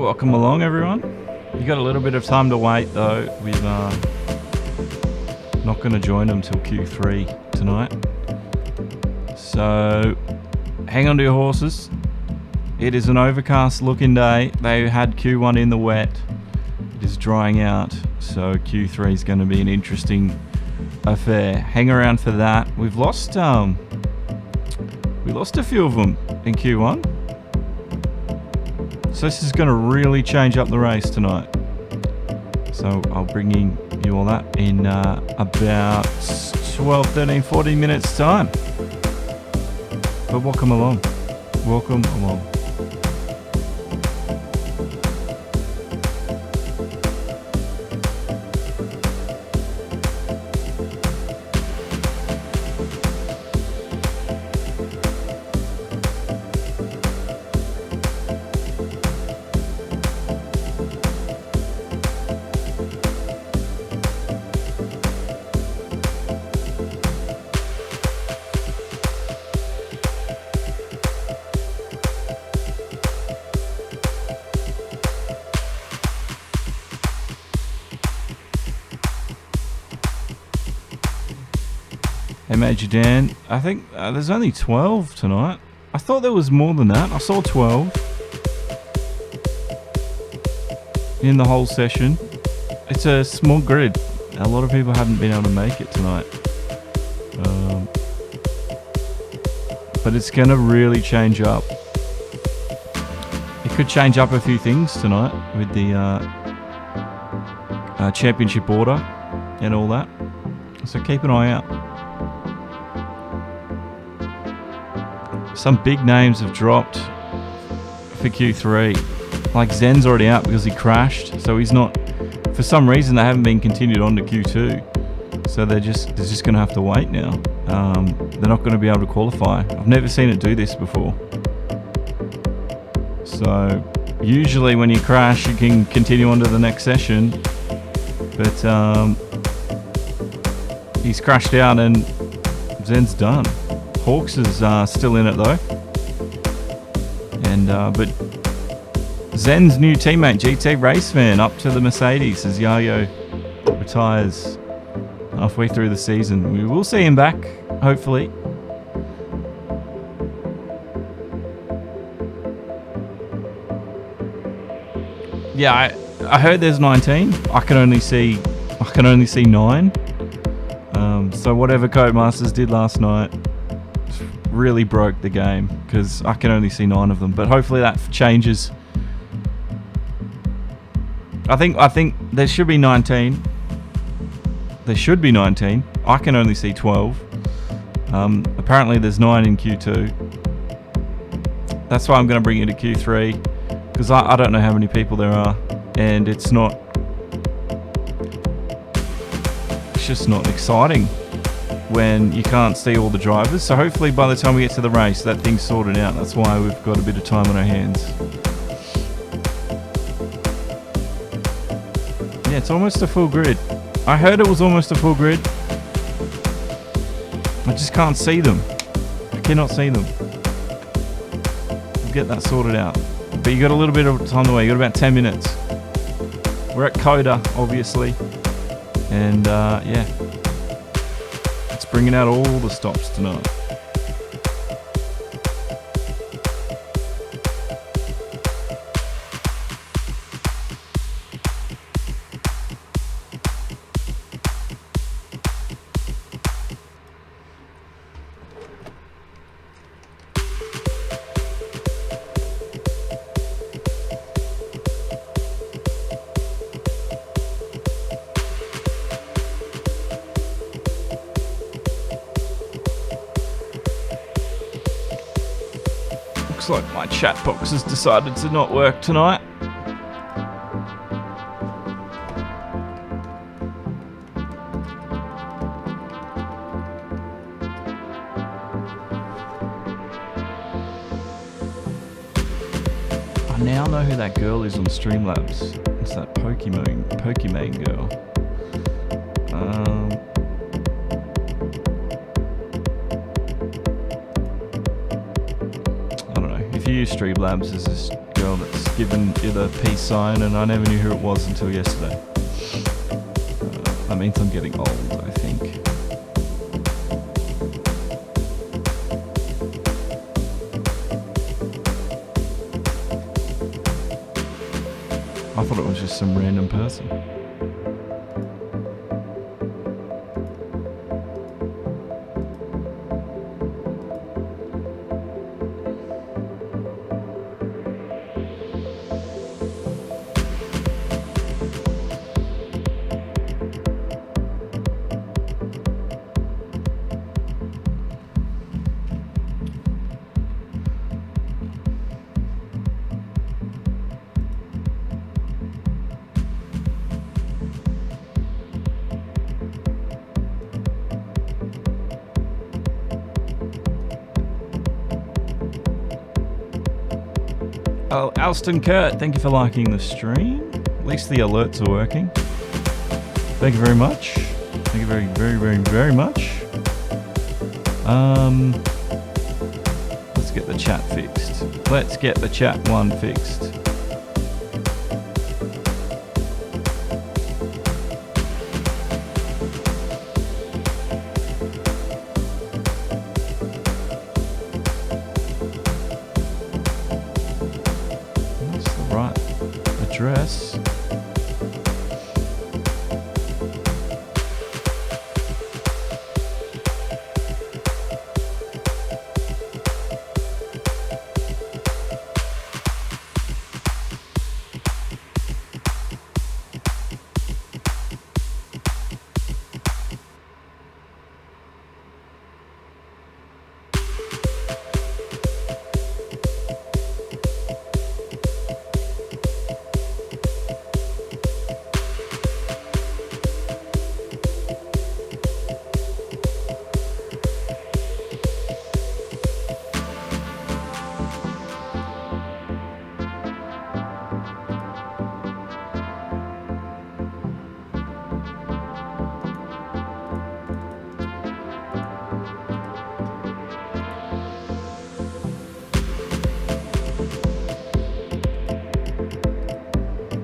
Welcome along, everyone. You got a little bit of time to wait, though. We're not going to join them till Q3 tonight. So hang on to your horses. It is an overcast looking day. They had Q1 in the wet. It is drying out, so Q3 is going to be an interesting affair. Hang around for that. We lost a few of them in Q1. So this is going to really change up the race tonight. So I'll bring you all that in about 12, 13, 14 minutes time. But welcome along. Welcome along. Hey Major Dan, I think there's only 12 tonight. I thought there was more than that. I saw 12 in the whole session. It's a small grid. A lot of people haven't been able to make it tonight. But it's going to really change up. It could change up a few things tonight with the championship order and all that. So keep an eye out. Some big names have dropped for Q3. Like Zen's already out because he crashed, so he's not. For some reason, they haven't been continued on to Q2, so they're just going to have to wait now. They're not going to be able to qualify. I've never seen it do this before. So usually, when you crash, you can continue on to the next session, but he's crashed out and Zen's done. Hawks is still in it though, and but Zen's new teammate GT Raceman up to the Mercedes as Yayo retires halfway through the season. We will see him back, hopefully. Yeah, I heard there's 19. I can only see 9. So whatever Codemasters did last night really broke the game because I can only see 9 of them, but hopefully that changes. I think there should be 19. There should be 19. I can only see 12. Apparently there's 9 in Q2. That's why I'm going to bring you to Q3 because I don't know how many people there are, and it's just not exciting when you can't see all the drivers. So hopefully by the time we get to the race, that thing's sorted out. That's why we've got a bit of time on our hands. Yeah, it's almost a full grid. I heard it was almost a full grid. I just can't see them. I cannot see them. We'll get that sorted out. But you got a little bit of time to wait. You got about 10 minutes. We're at COTA, obviously. And yeah. Bringing out all the stops tonight. Looks like my chat box has decided to not work tonight. I now know who that girl is on Streamlabs. It's that Pokemon girl. If you use Streamlabs, there's this girl that's given you the peace sign, and I never knew who it was until yesterday. That means I'm getting old, I think. I thought it was just some random person. Oh, Alston Kurt, thank you for liking the stream. At least the alerts are working. Thank you very much. Thank you very, very, very, very much. Let's get the chat fixed. Let's get the chat one fixed. Address.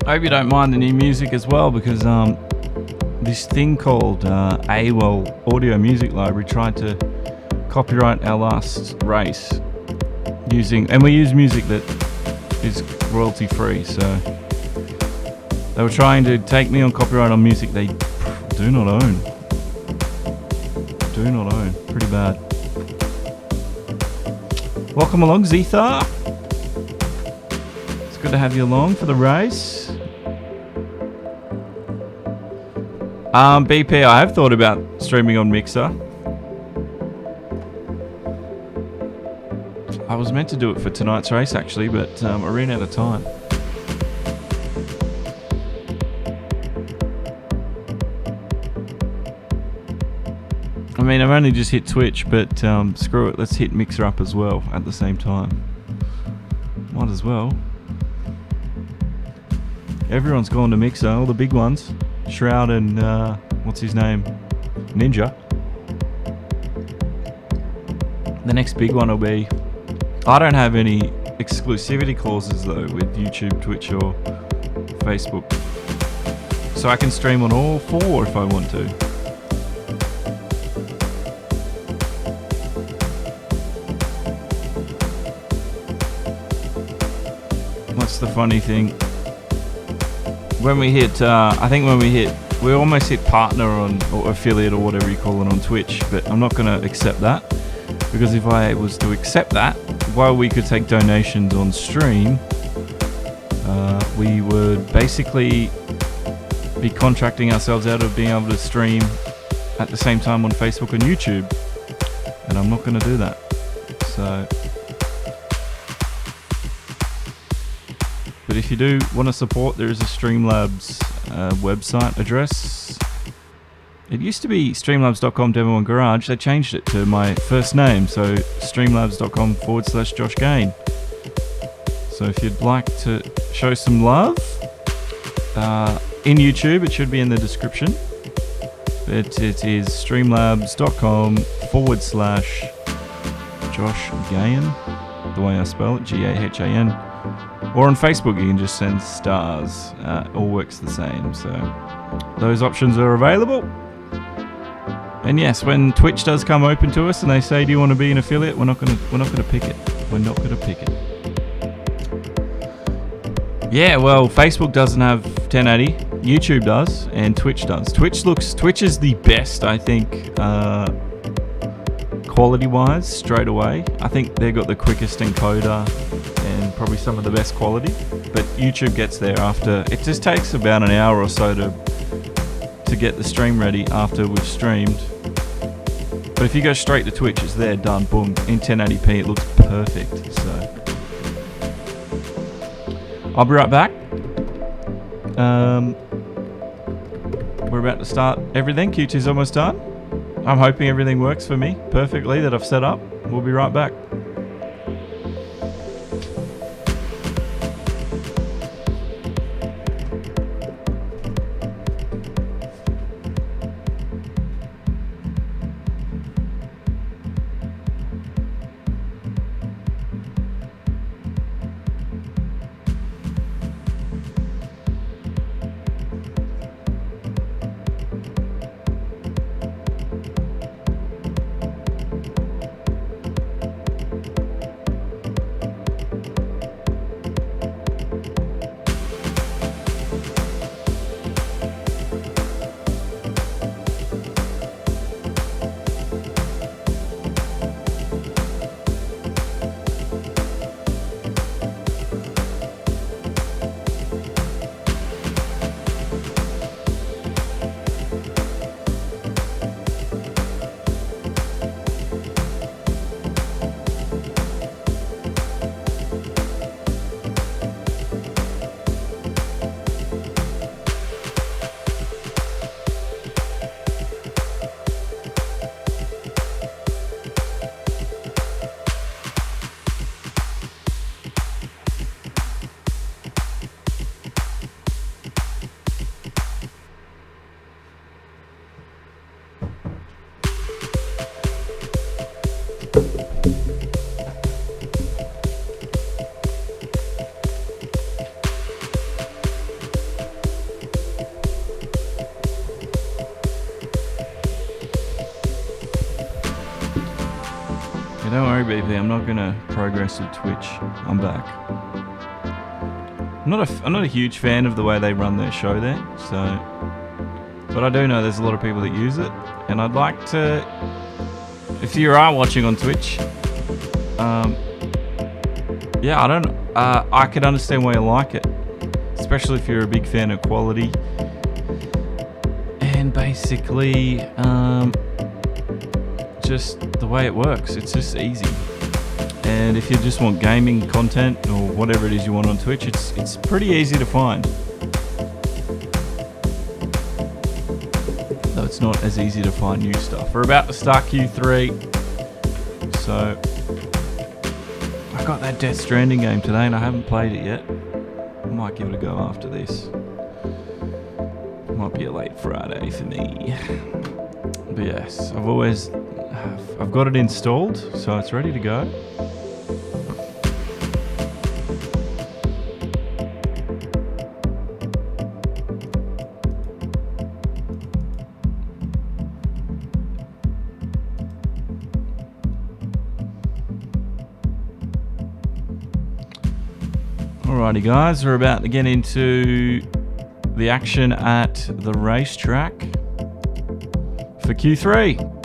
I hope you don't mind the new music as well, because this thing called AWOL Audio Music Library tried to copyright our last race and we use music that is royalty free, so they were trying to take me on copyright on music they do not own. Pretty bad. Welcome along, Zetha. It's good to have you along for the race. BP, I have thought about streaming on Mixer. I was meant to do it for tonight's race actually, but I ran out of time. I mean, I've only just hit Twitch, but screw it, let's hit Mixer up as well at the same time. Might as well. Everyone's gone to Mixer, all the big ones. Shroud and what's his name? Ninja. The next big one will be... I don't have any exclusivity clauses though with YouTube, Twitch or Facebook. So I can stream on all four if I want to. What's the funny thing? When we hit, we almost hit partner on, or affiliate or whatever you call it on Twitch, but I'm not going to accept that, because if I was to accept that, while we could take donations on stream, we would basically be contracting ourselves out of being able to stream at the same time on Facebook and YouTube, and I'm not going to do that. So... But if you do want to support, there is a Streamlabs website address. It used to be streamlabs.com Demo and Garage. They changed it to my first name, so streamlabs.com/Josh Gahan. So if you'd like to show some love in YouTube, it should be in the description. But it is streamlabs.com/Josh Gahan, the way I spell it, Gahan. Or on Facebook, you can just send stars. All works the same. So those options are available. And yes, when Twitch does come open to us and they say, "Do you want to be an affiliate?" We're not gonna pick it. We're not gonna pick it. Yeah, well, Facebook doesn't have 1080. YouTube does, and Twitch does. Twitch is the best, I think, quality-wise, straight away. I think they got the quickest encoder and probably some of the best quality. But YouTube gets there after. It just takes about an hour or so to get the stream ready after we've streamed. But if you go straight to Twitch, it's there, done, boom, in 1080p. It looks perfect. So I'll be right back. We're about to start everything. Q2's almost done. I'm hoping everything works for me perfectly that I've set up. We'll be right back. Don't worry, BP. I'm not gonna progress with Twitch. I'm back. I'm not a huge fan of the way they run their show there. So, but I do know there's a lot of people that use it, and I'd like to. If you are watching on Twitch, yeah, I could understand why you like it, especially if you're a big fan of quality. And basically, just the way it works, it's just easy. And if you just want gaming content or whatever it is you want on Twitch, it's pretty easy to find. Though it's not as easy to find new stuff. We're about to start Q3, so I got that Death Stranding game today and I haven't played it yet. I might give it a go after this. It might be a late Friday for me. But yes, I've got it installed, so it's ready to go. Alrighty guys, we're about to get into the action at the racetrack for Q3.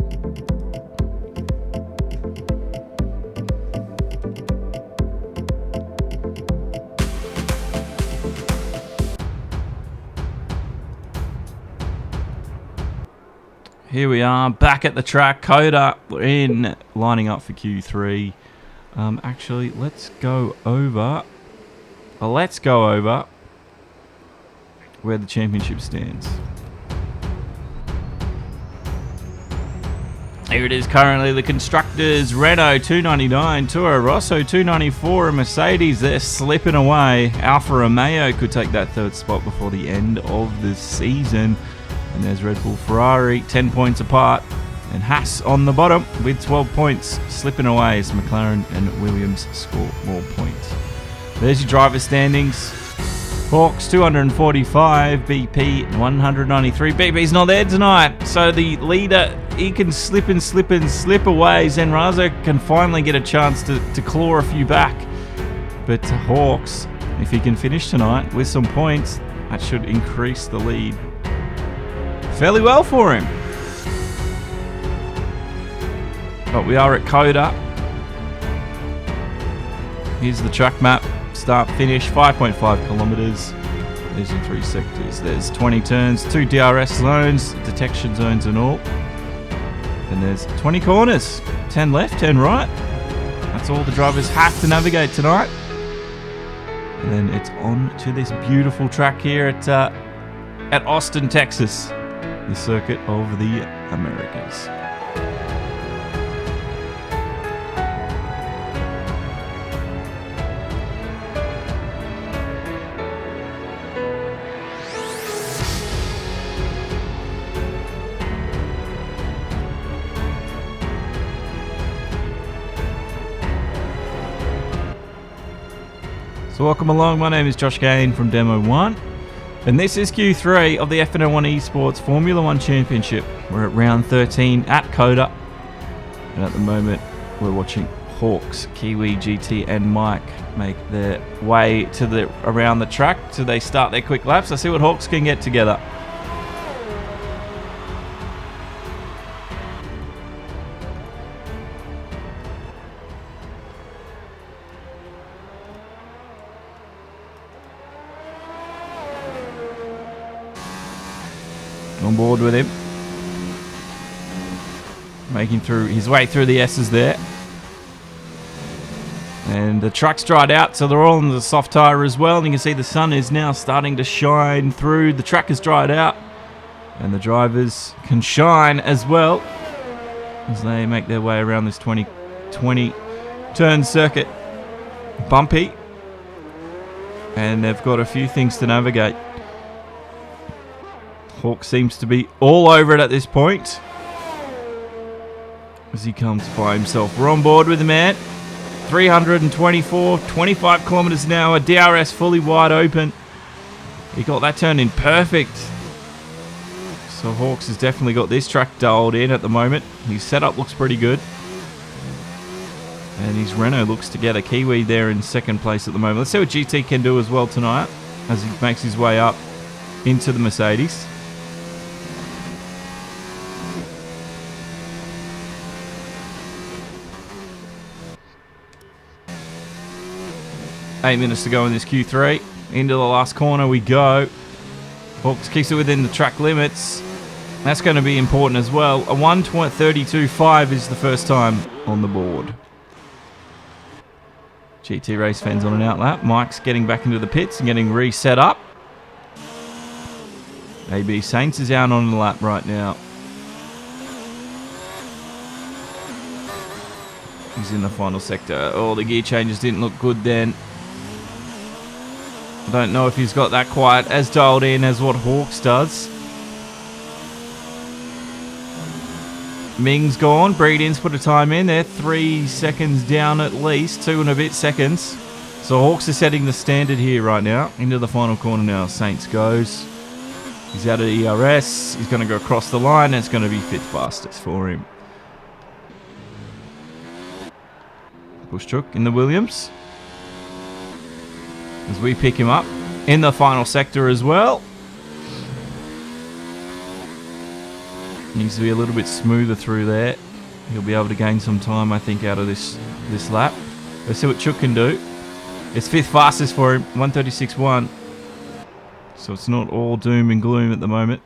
Here we are, back at the track. COTA, we're in, lining up for Q3. Actually, let's go over where the championship stands. Here it is currently, the constructors, Renault 299, Toro Rosso 294, and Mercedes, they're slipping away. Alfa Romeo could take that third spot before the end of the season. And there's Red Bull, Ferrari, 10 points apart. And Haas on the bottom with 12 points, slipping away as McLaren and Williams score more points. There's your driver standings. Hawks 245, BP 193. BP's not there tonight, so the leader, he can slip away. Zenrazo can finally get a chance to claw a few back. But Hawks, if he can finish tonight with some points, that should increase the lead fairly well for him. But we are at COTA. Here's the track map. Start, finish, 5.5 kilometers. There's your 3 sectors. There's 20 turns, 2 DRS zones, detection zones and all. And there's 20 corners, 10 left, 10 right. That's all the drivers have to navigate tonight. And then it's on to this beautiful track here at Austin, Texas, the circuit of the Americas. So welcome along, my name is Josh Gahan from Demo 1, and this is Q3 of the FNL1 eSports Formula 1 Championship. We're at round 13 at COTA, and at the moment we're watching Hawks, Kiwi, GT and Mike make their way to around the track so they start their quick laps. Let's see what Hawks can get together. On board with him, making his way through the S's there, and the truck's dried out, so they're all on the soft tyre as well, and you can see the sun is now starting to shine through. The track is dried out and the drivers can shine as well as they make their way around this 20 turn circuit. Bumpy, and they've got a few things to navigate. Hawk seems to be all over it at this point as he comes by himself. We're on board with the man. 324, 25 kilometers an hour, DRS fully wide open. He got that turn in perfect. So Hawks has definitely got this track dialed in at the moment. His setup looks pretty good. And his Renault looks together. Kiwi there in second place at the moment. Let's see what GT can do as well tonight as he makes his way up into the Mercedes. Eight minutes to go in this Q3. Into the last corner we go. Hawks keeps it within the track limits. That's going to be important as well. A 1:32.5 is the first time on the board. GT race fans on an outlap. Mike's getting back into the pits and getting reset up. AB Saints is out on the lap right now. He's in the final sector. Oh, the gear changes didn't look good then. I don't know if he's got that quite as dialed in as what Hawks does. Ming's gone. Breedin's put a time in. They're 3 seconds down at least. 2 and a bit seconds. So Hawks are setting the standard here right now. Into the final corner now. Saints goes. He's out of ERS. He's going to go across the line. And it's going to be fifth fastest for him. Bushchook in the Williams. As we pick him up in the final sector as well. Needs to be a little bit smoother through there. He'll be able to gain some time, I think, out of this lap. Let's see what Chook can do. It's fifth fastest for him, 1:36.1. So it's not all doom and gloom at the moment.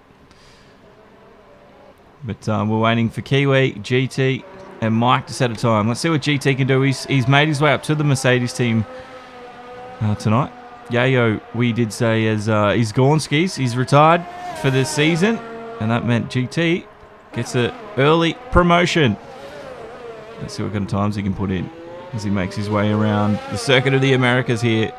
But we're waiting for Kiwi, GT, and Mike to set a time. Let's see what GT can do. He's made his way up to the Mercedes team tonight. Yayo, we did say, as he's gone skis. He's retired for this season, and that meant GT gets an early promotion. Let's see what kind of times he can put in as he makes his way around the circuit of the Americas here.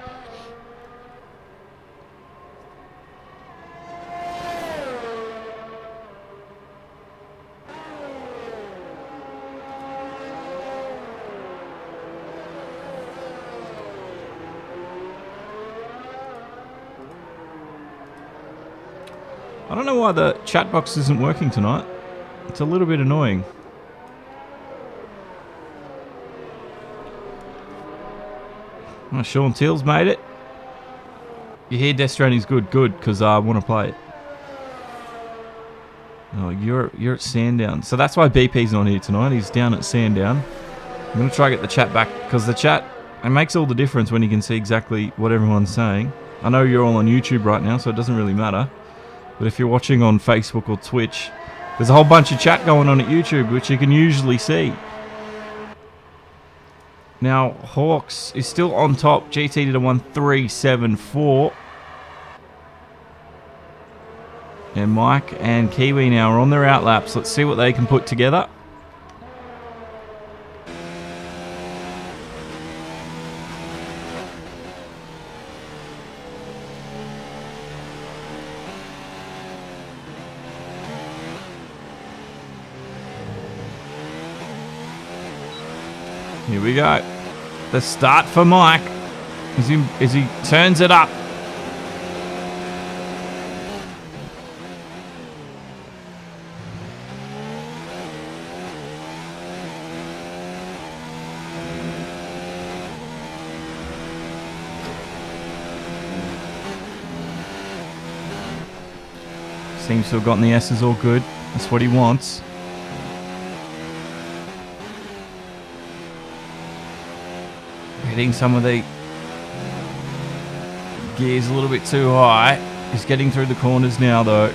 I don't know why the chat box isn't working tonight. It's a little bit annoying. Oh, Sean Teal's made it. You hear Death Stranding's good, because I want to play it. Oh, you're at Sandown. So that's why BP's not here tonight. He's down at Sandown. I'm going to try to get the chat back, because the chat, it makes all the difference when you can see exactly what everyone's saying. I know you're all on YouTube right now, so it doesn't really matter. But if you're watching on Facebook or Twitch, there's a whole bunch of chat going on at YouTube, which you can usually see. Now, Hawks is still on top. GT did a 1.374. And Mike and Kiwi now are on their outlaps. Let's see what they can put together. Here we go. The start for Mike as he turns it up. Seems to have gotten the S's all good. That's what he wants. Hitting some of the gears a little bit too high. He's getting through the corners now, though.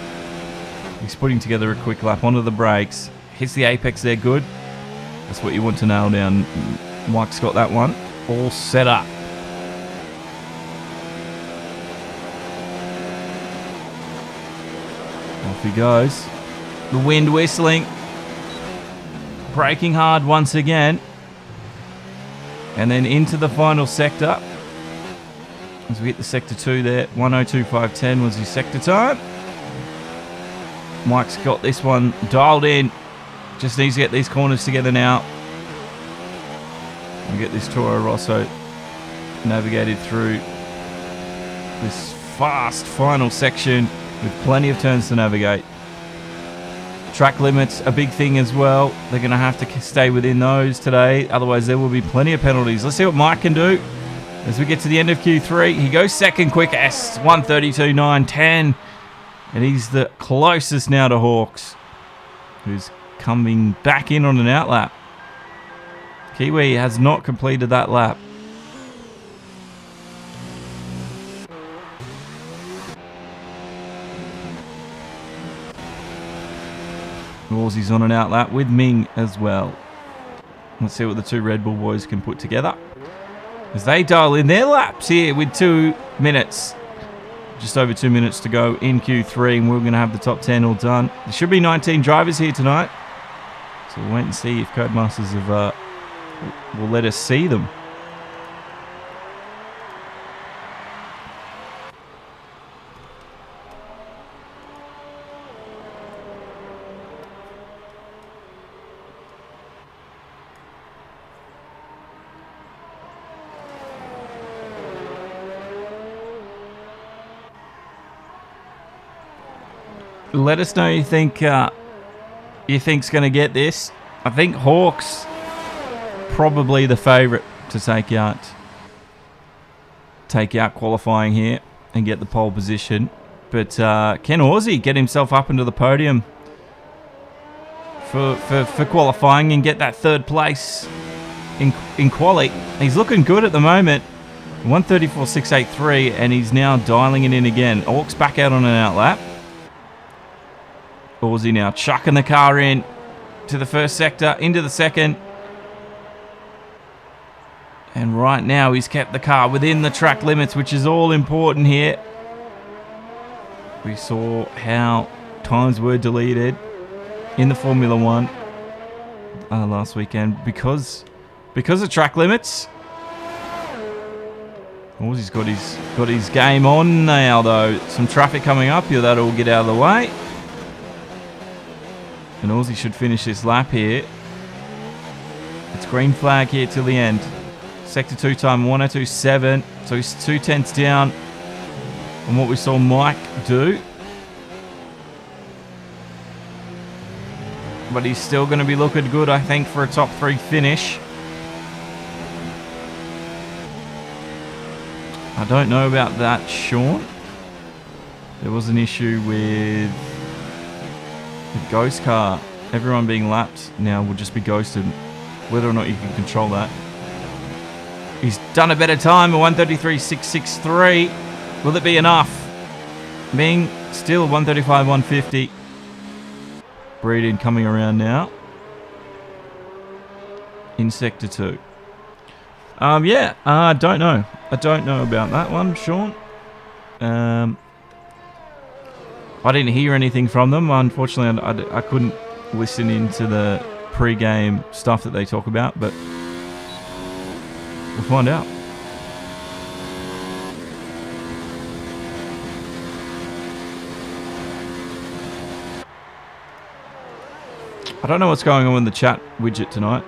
He's putting together a quick lap onto the brakes. Hits the apex there, good. That's what you want to nail down. Mike's got that one all set up. Off he goes. The wind whistling. Braking hard once again. And then into the final sector. As we hit the sector 2 there. 1:02.510 was his sector time. Mike's got this one dialed in. Just needs to get these corners together now. And get this Toro Rosso navigated through this fast final section with plenty of turns to navigate. Track limits, a big thing as well. They're going to have to stay within those today. Otherwise, there will be plenty of penalties. Let's see what Mike can do as we get to the end of Q3. He goes second quickest, 1:32.910. And he's the closest now to Hawks, who's coming back in on an outlap. Kiwi has not completed that lap. Woolsey's on an outlap with Ming as well. Let's see what the two Red Bull boys can put together as they dial in their laps here with 2 minutes. Just over 2 minutes to go in Q3, and we're going to have the top 10 all done. There should be 19 drivers here tonight, so we'll wait and see if Codemasters will let us see them. Let us know you think's going to get this. I think Hawks probably the favourite to take out qualifying here and get the pole position. But can Aussie get himself up into the podium for qualifying and get that third place in quali? He's looking good at the moment. 1:34.683, and he's now dialing it in again. Hawks back out on an outlap. Aussie now chucking the car in to the first sector, into the second. And right now he's kept the car within the track limits, which is all important here. We saw how times were deleted in the Formula 1 last weekend because of track limits. Aussie's got his game on now, though. Some traffic coming up here, that'll get out of the way. And Aussie should finish this lap here. It's green flag here till the end. Sector 2 time 1:02.7. So he's 2 tenths down on what we saw Mike do. but he's still going to be looking good, I think, for a top 3 finish. I don't know about that, Sean. There was an issue with the ghost car. Everyone being lapped now will just be ghosted. Whether or not you can control that. He's done a better time, a 133.663. Will it be enough? Being still 135.150. Breeden coming around now. In Sector 2. Yeah, I don't know. I don't know about that one, Sean. I didn't hear anything from them. Unfortunately, I couldn't listen into the pre-game stuff that they talk about, but we'll find out. I don't know what's going on with the chat widget tonight.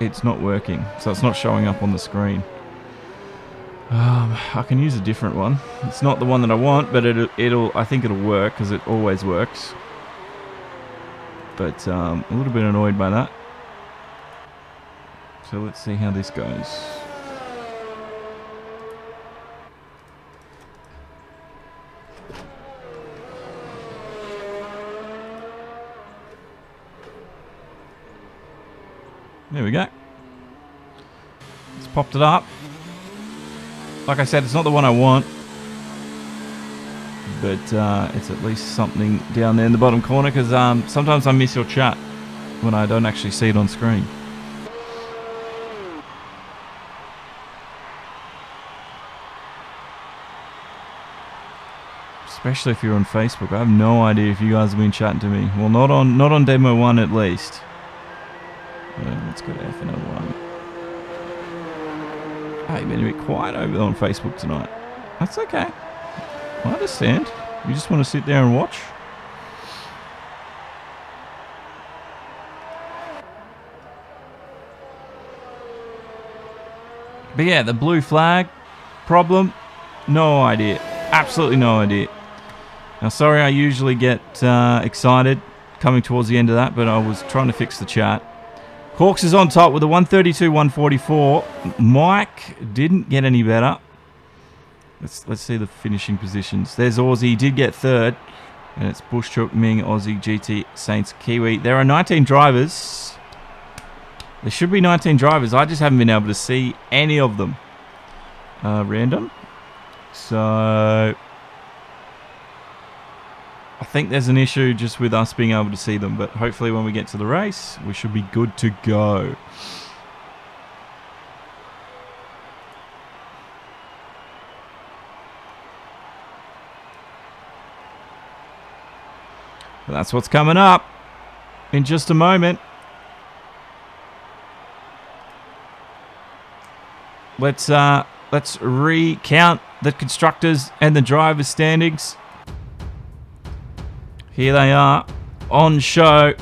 It's not working, so it's not showing up on the screen. I can use a different one. It's not the one that I want, but I think it'll work because it always works. But a little bit annoyed by that. So let's see how this goes. There we go. It's popped it up. Like I said, it's not the one I want. But it's at least something down there in the bottom corner, because sometimes I miss your chat when I don't actually see it on screen. Especially if you're on Facebook. I have no idea if you guys have been chatting to me. Well, not on Demo 1 at least. Let's go to FNL1. Oh, you've been a bit quiet over there on Facebook tonight. That's okay. I understand. You just want to sit there and watch. But yeah, the blue flag problem, no idea. Absolutely no idea. Now, sorry, I usually get excited coming towards the end of that, but I was trying to fix the chat. Hawks is on top with a 132.144. Mike didn't get any better. Let's see the finishing positions. There's Aussie, he did get third. And it's Bush, Chook, Ming, Aussie, GT, Saints, Kiwi. There are 19 drivers. There should be 19 drivers. I just haven't been able to see any of them. Random. So I think there's an issue just with us being able to see them. But hopefully when we get to the race, we should be good to go. But that's what's coming up in just a moment. Let's recount the constructors and the drivers' standings. Here they are on show.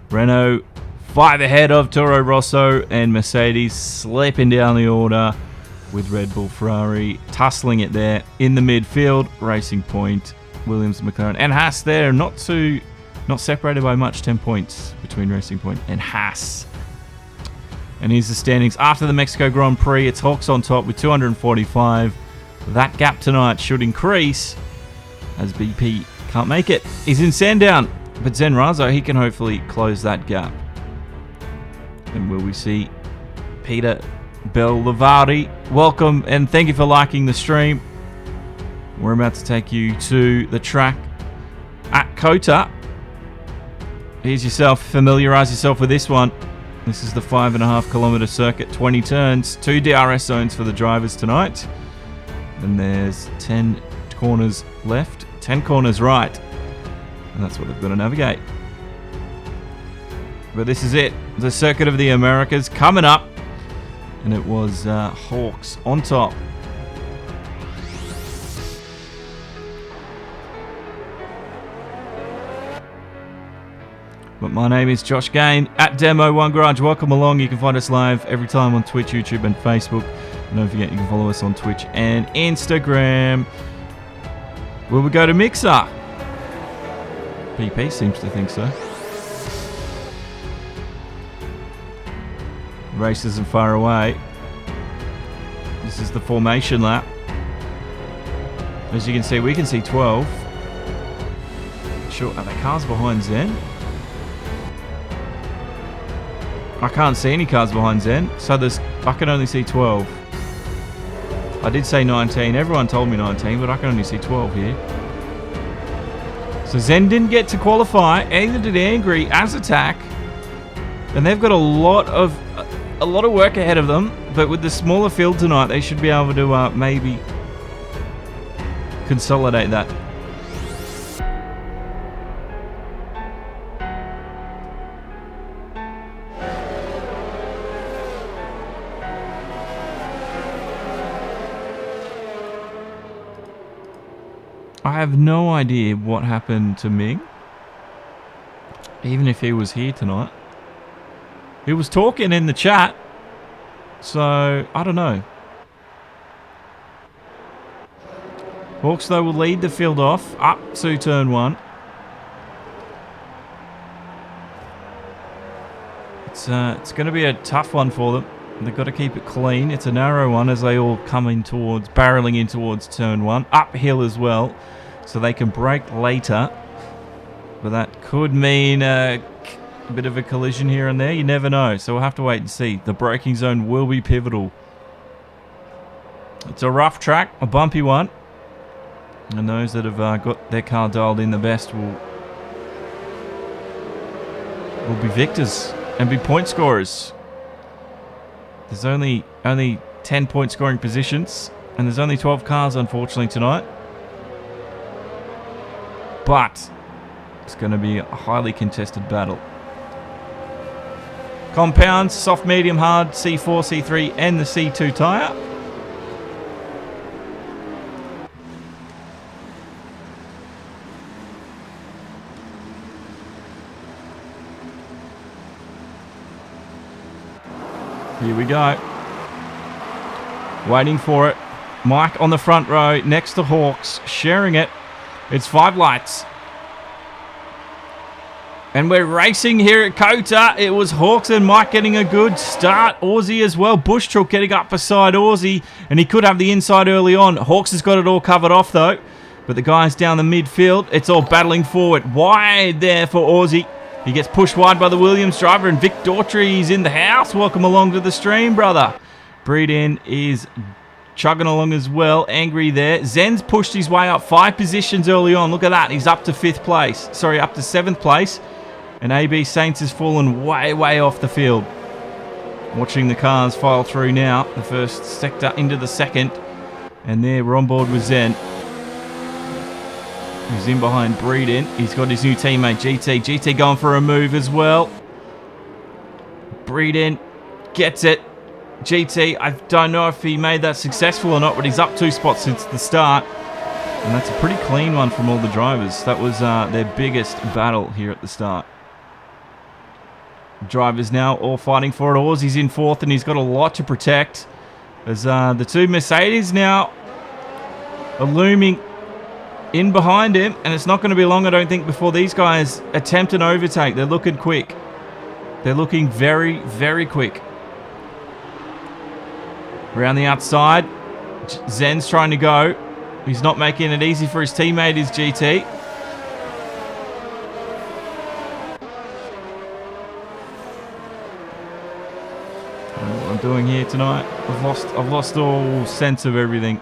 Renault 5 ahead of Toro Rosso, and Mercedes slipping down the order with Red Bull, Ferrari tussling it there in the midfield. Racing Point, Williams, McLaren, and Haas there, not separated by much. 10 points between Racing Point and Haas. And here's the standings after the Mexico Grand Prix. It's Hawks on top with 245. That gap tonight should increase as BP can't make it. He's in Sandown, but Zen Razo, he can hopefully close that gap. And will we see Peter Bellavari? Welcome and thank you for liking the stream. We're about to take you to the track at COTA. Here's yourself, familiarise yourself with this one. This is the 5.5 kilometre circuit, 20 turns, 2 DRS zones for the drivers tonight. And there's 10 corners left, 10 corners right. And that's what they've got to navigate. But this is it. The Circuit of the Americas coming up. And it was Hawks on top. But my name is Josh Gahan at Demo 1 Garage. Welcome along. You can find us live every time on Twitch, YouTube, and Facebook. And don't forget, you can follow us on Twitch and Instagram. Will we go to Mixer? PP seems to think so. Race isn't far away. This is the formation lap. As you can see, we can see 12. Sure, are there cars behind Zen? I can't see any cars behind Zen, so I can only see 12. I did say 19. Everyone told me 19, but I can only see 12 here. So Zen didn't get to qualify. Either did Angry as Attack, and they've got a lot of work ahead of them. But with the smaller field tonight, they should be able to maybe consolidate that. I have no idea what happened to Ming, even if he was here tonight. He was talking in the chat, so I don't know. Hawks, though, will lead the field off up to turn 1. It's going to be a tough one for them. They've got to keep it clean. It's a narrow one as they all come in towards, barreling in towards turn 1. Uphill as well, so they can brake later. But that could mean a bit of a collision here and there. You never know, so we'll have to wait and see. The braking zone will be pivotal. It's a rough track, a bumpy one. And those that have got their car dialed in the best will be victors and be point scorers. There's only 10 point scoring positions, and there's only 12 cars, unfortunately, tonight. But it's going to be a highly contested battle. Compounds, soft, medium, hard, C4, C3, and the C2 tyre. Here we go. Waiting for it. Mike on the front row next to Hawks, sharing it. It's 5 lights. And we're racing here at COTA. It was Hawks and Mike getting a good start. Aussie as well. Bush Truck getting up beside Aussie. And he could have the inside early on. Hawks has got it all covered off though. But the guys down the midfield, it's all battling forward. Wide there for Aussie. He gets pushed wide by the Williams driver, and Vic Daughtry's in the house. Welcome along to the stream, brother. Breeden is chugging along as well. Angry there. Zen's pushed his way up 5 positions early on. Look at that. He's up to 5th place. Sorry, up to 7th place. And AB Saints has fallen way, way off the field. Watching the cars file through now. The first sector into the second. And there, we're on board with Zen. He's in behind Breeden. He's got his new teammate, GT. GT going for a move as well. Breeden gets it. GT, I don't know if he made that successful or not, but he's up 2 spots since the start. And that's a pretty clean one from all the drivers. That was their biggest battle here at the start. Drivers now all fighting for it. Aussie's in 4th, and he's got a lot to protect. As the 2 Mercedes now are looming in behind him, and it's not going to be long, I don't think, before these guys attempt an overtake. They're looking quick. They're looking very, very quick. Around the outside, Zen's trying to go. He's not making it easy for his teammate, is GT. What I'm doing here tonight, I've lost all sense of everything.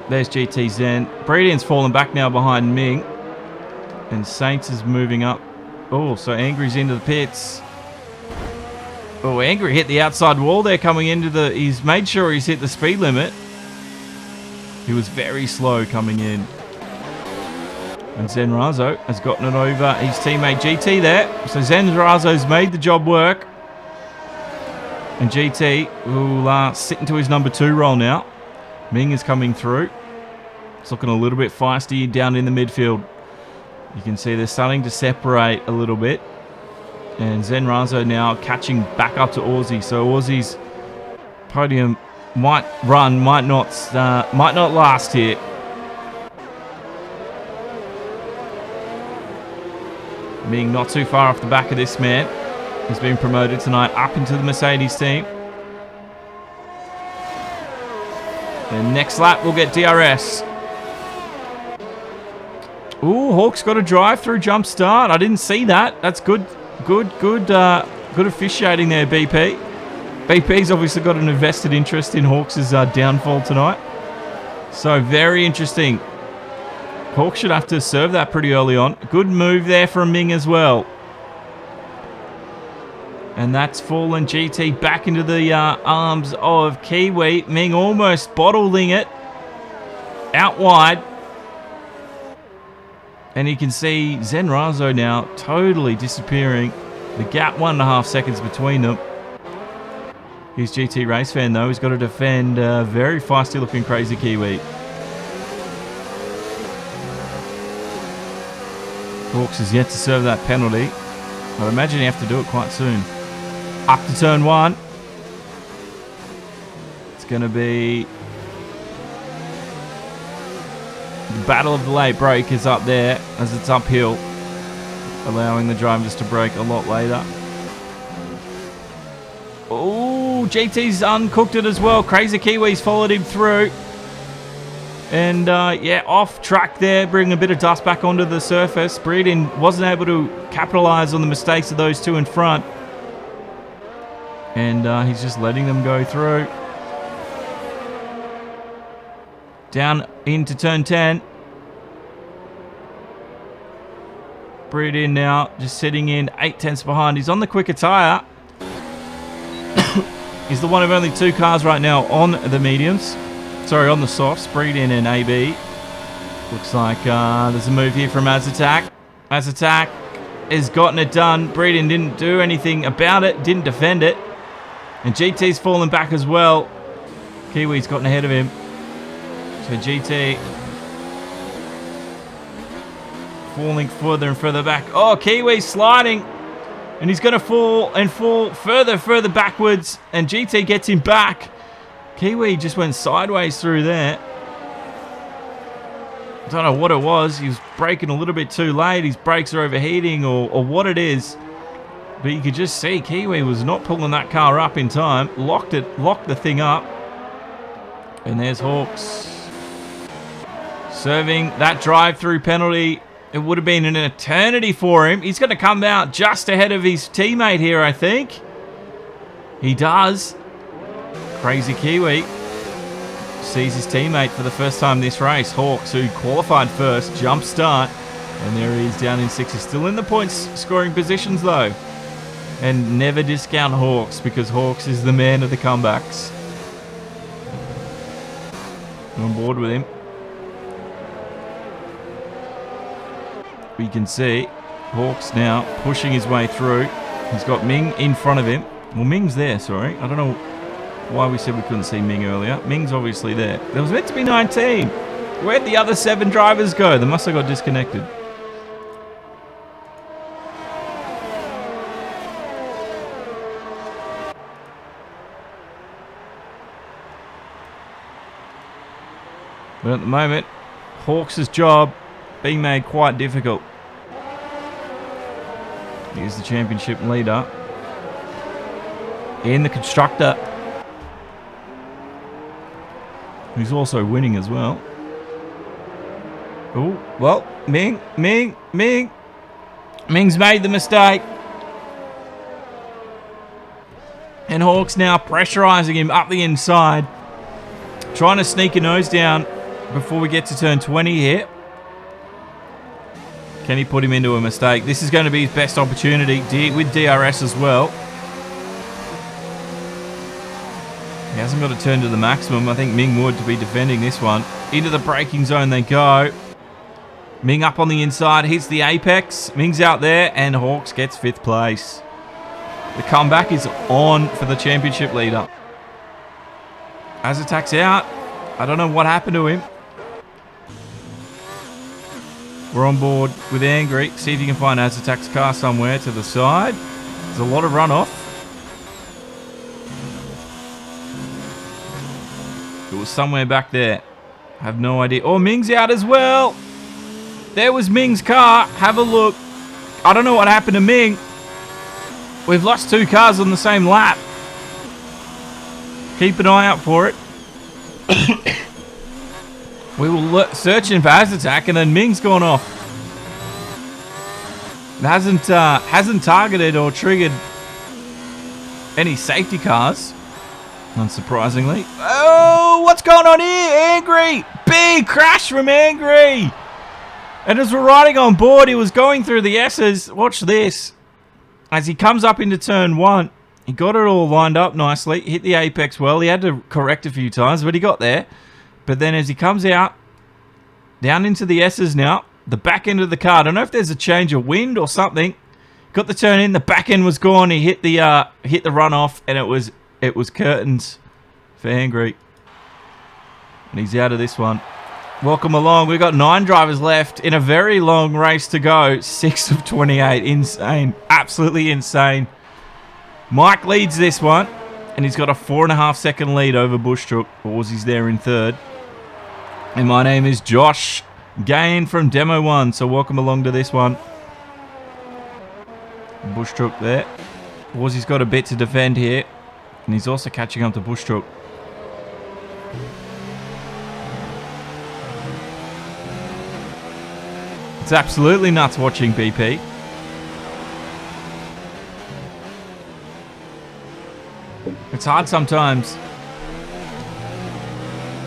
There's GT Zen. Breeden's fallen back now behind Ming. And Saints is moving up. Oh, so Angry's into the pits. Oh, Angry hit the outside wall there coming into the... He's made sure he's hit the speed limit. He was very slow coming in. And Zen Razo has gotten it over his teammate GT there. So Zen Razo's made the job work. And GT will sit into his number 2 role now. Ming is coming through. It's looking a little bit feisty down in the midfield. You can see they're starting to separate a little bit. And Zen Razo now catching back up to Aussie. So Aussie's podium might run, might not last here. Ming not too far off the back of this man. has been promoted tonight up into the Mercedes team. And next lap, we'll get DRS. Ooh, Hawk's got a drive-through jump start. I didn't see that. That's good officiating there, BP. BP's obviously got an invested interest in Hawks' downfall tonight. So very interesting. Hawks should have to serve that pretty early on. Good move there from Ming as well. And that's fallen GT back into the arms of Kiwi. Ming almost bottling it out wide. And you can see Zenrazo now totally disappearing. The gap 1.5 seconds between them. He's GT race fan though. He's got to defend very feisty looking Crazy Kiwi. Hawks is yet to serve that penalty. I imagine you have to do it quite soon. Up to turn 1. It's going to be the battle of the late break is up there as it's uphill, allowing the drivers to brake a lot later. Oh, GT's uncooked it as well. Crazy Kiwi's followed him through. And yeah, off track there, bring a bit of dust back onto the surface. Breeding wasn't able to capitalize on the mistakes of those two in front. And he's just letting them go through. Down into turn 10. Breeding now, just sitting in 8/10 behind. He's on the quicker tyre. He's the one of only 2 cars right now on the mediums. Sorry, on the softs. Breeding and AB. Looks like there's a move here from Azatak. Azatak has gotten it done. Breeding didn't do anything about it, didn't defend it. And GT's fallen back as well. Kiwi's gotten ahead of him. So GT falling further and further back. Oh, Kiwi's sliding. And he's going to fall further backwards. And GT gets him back. Kiwi just went sideways through there. I don't know what it was. He was braking a little bit too late. His brakes are overheating or what it is. But you could just see Kiwi was not pulling that car up in time. Locked the thing up. And there's Hawks serving that drive-through penalty. It would have been an eternity for him. He's going to come out just ahead of his teammate here, I think. He does. Crazy Kiwi sees his teammate for the first time this race. Hawks, who qualified first, jump start. And there he is down in 6th. He's still in the points scoring positions though. And never discount Hawks because Hawks is the man of the comebacks. I'm on board with him. We can see Hawks now pushing his way through. He's got Ming in front of him. Well, Ming's there, sorry. I don't know why we said we couldn't see Ming earlier. Ming's obviously there. There was meant to be 19. Where'd the other 7 drivers go? They must have got disconnected. But at the moment, Hawks' job being made quite difficult. Here's the championship leader in the constructor, who's also winning as well. Oh, well, Ming's made the mistake. And Hawks now pressurizing him up the inside, trying to sneak a nose down before we get to turn 20 here. Can he put him into a mistake? This is going to be his best opportunity with DRS as well. He hasn't got to turn to the maximum. I think Ming would to be defending this one. Into the braking zone they go. Ming up on the inside, hits the apex. Ming's out there and Hawks gets 5th place. The comeback is on for the championship leader. Azatak's out. I don't know what happened to him. We're on board with Angry. See if you can find Azatak's car somewhere to the side. There's a lot of runoff. It was somewhere back there. I have no idea. Oh, Ming's out as well. There was Ming's car. Have a look. I don't know what happened to Ming. We've lost 2 cars on the same lap. Keep an eye out for it. We were searching for Attack, and then Ming's gone off. It hasn't targeted or triggered any safety cars, unsurprisingly. Oh, what's going on here? Angry! Big crash from Angry! And as we're riding on board, he was going through the S's. Watch this. As he comes up into turn 1, he got it all lined up nicely. Hit the apex well. He had to correct a few times, but he got there. But then as he comes out, down into the S's now, the back end of the car. I don't know if there's a change of wind or something. Got the turn in, the back end was gone. He hit the runoff, and it was curtains for Angry. And he's out of this one. Welcome along. We've got 9 drivers left in a very long race to go. 6 of 28. Insane. Absolutely insane. Mike leads this one, and he's got a 4.5 second lead over Bushtrook. Aussie's there in third. And my name is Josh Gahan from Demo 1, so welcome along to this one. Bushtrook there. Aussie's got a bit to defend here, and he's also catching up to Bushtrook. It's absolutely nuts watching BP. It's hard sometimes.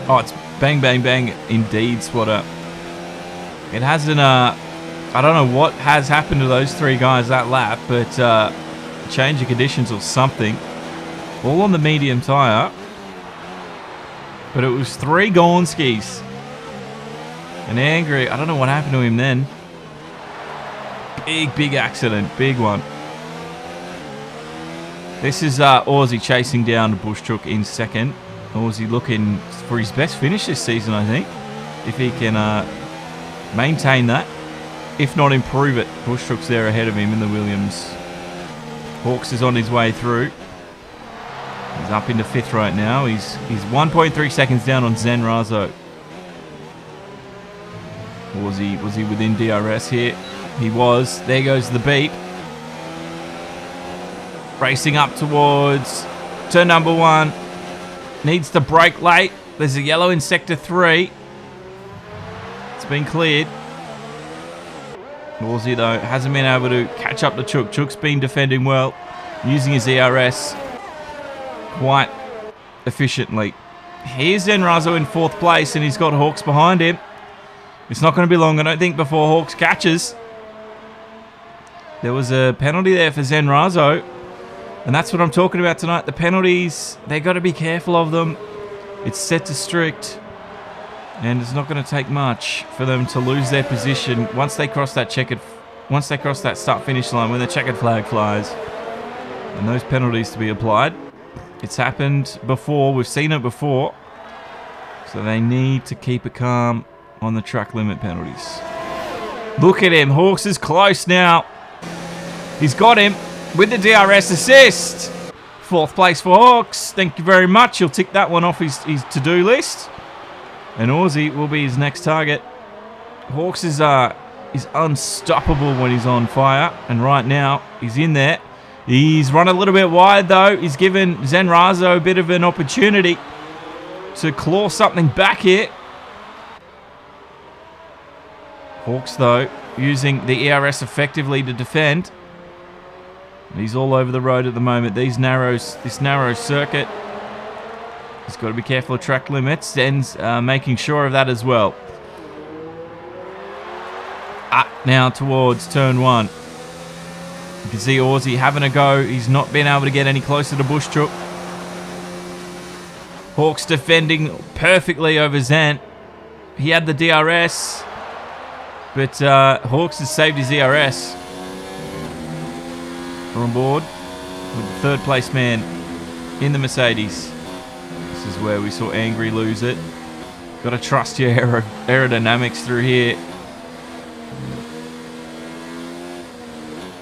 Oh, it's bang, bang, bang. Indeed, Swatter. It hasn't, I don't know what has happened to those 3 guys that lap, but change of conditions or something. All on the medium tyre. But it was 3 Gornskis. And Angry, I don't know what happened to him then. Big accident. Big one. This is Aussie chasing down Bushtrook in second. Aussie looking for his best finish this season, I think. If he can maintain that. If not improve it. Bushtrook's there ahead of him in the Williams. Hawks is on his way through. He's up into 5th right now. He's 1.3 seconds down on Zen Razo. Was he within DRS here? He was. There goes the beep. Racing up towards turn number 1. Needs to brake late. There's a yellow in sector 3. It's been cleared. Aussie, though, hasn't been able to catch up to Chook. Chook's been defending well, using his ERS quite efficiently. Here's Zenrazo in 4th place, and he's got Hawks behind him. It's not going to be long, I don't think, before Hawks catches. There was a penalty there for Zenrazo. And that's what I'm talking about tonight. The penalties, they've got to be careful of them. It's set to strict. And it's not going to take much for them to lose their position once they cross that start-finish line, when the checkered flag flies. And those penalties to be applied. It's happened before. We've seen it before. So they need to keep it calm on the track limit penalties. Look at him. Hawks is close now. He's got him with the DRS assist. 4th place for Hawks. Thank you very much. He'll tick that one off his to-do list. And Aussie will be his next target. Hawks is unstoppable when he's on fire. And right now, he's in there. He's run a little bit wide, though. He's given Zenrazo a bit of an opportunity to claw something back here. Hawks, though, using the ERS effectively to defend. He's all over the road at the moment. This narrow circuit. He's got to be careful of track limits. Zen's making sure of that as well. Up now towards turn 1. You can see Aussie having a go. He's not been able to get any closer to Bushtrook. Hawks defending perfectly over Zen. He had the DRS, but Hawks has saved his ERS. We're on board with the 3rd place man in the Mercedes. This is where we saw Angry lose it. Got to trust your aerodynamics through here.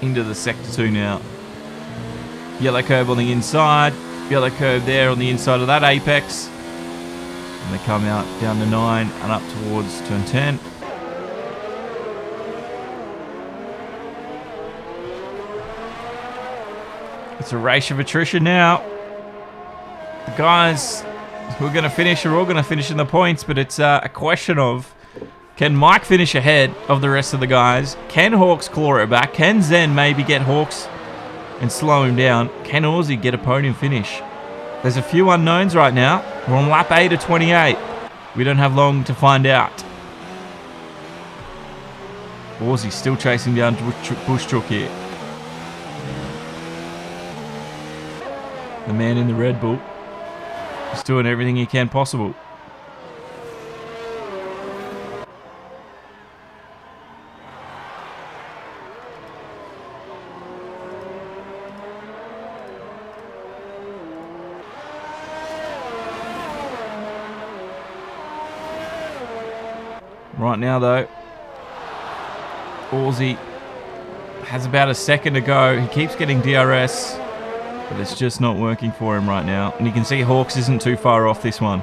Into the sector 2 now. Yellow curve on the inside. Yellow curve there on the inside of that apex. And they come out down to 9 and up towards turn 10. It's a race of attrition now. The guys who are going to finish are all going to finish in the points, but it's a question of, can Mike finish ahead of the rest of the guys? Can Hawks claw it back? Can Zen maybe get Hawks and slow him down? Can Aussie get a podium finish? There's a few unknowns right now. We're on lap 8 of 28. We don't have long to find out. Aussie still chasing down Bushchook here. The man in the Red Bull is doing everything he can possible. Right now, though, Aussie has about a second to go. He keeps getting DRS, but it's just not working for him right now. And you can see Hawks isn't too far off this one.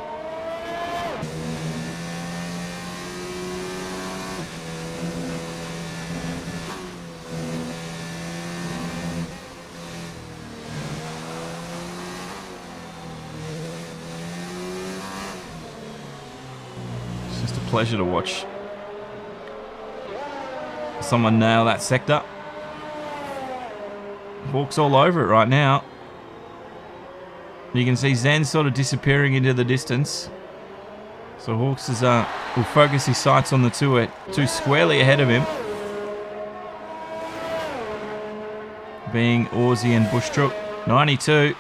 It's just a pleasure to watch someone nail that sector. Hawks all over it right now. You can see Zen sort of disappearing into the distance. So Hawks is, will focus his sights on the two squarely ahead of him, being Aussie and Bushchook. 92,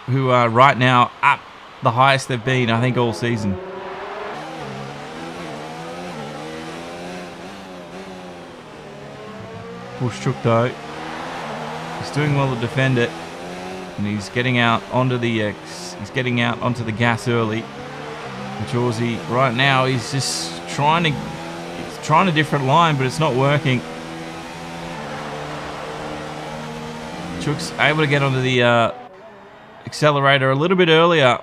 who are right now at the highest they've been, I think, all season. Bushchook, though, he's doing well to defend it, and he's getting out onto the gas early. Which Aussie right now he's just trying a different line, but it's not working. Chook's able to get onto the accelerator a little bit earlier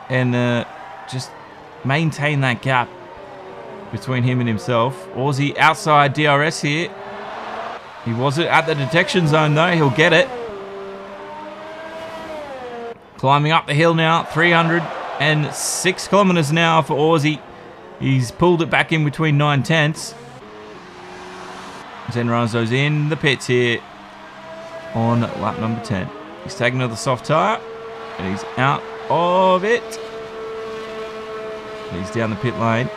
and just maintain that gap between him and himself. Aussie outside DRS here. He wasn't at the detection zone, though. He'll get it. Climbing up the hill now. 306 kilometers an hour for Aussie. He's pulled it back in between 9/10. Zenrazo's in the pits here on lap number 10. He's taking another soft tire, and he's out of it. He's down the pit lane.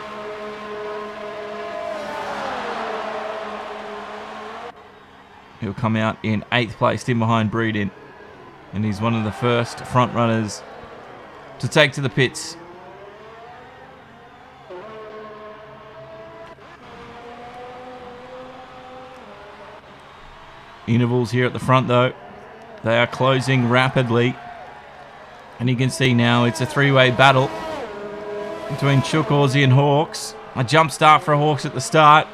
He'll come out in 8th place, in behind Breeden. And he's one of the first front runners to take to the pits. Intervals here at the front, though. They are closing rapidly. And you can see now it's a three-way battle between Chook, Aussie and Hawks. A jump start for Hawks at the start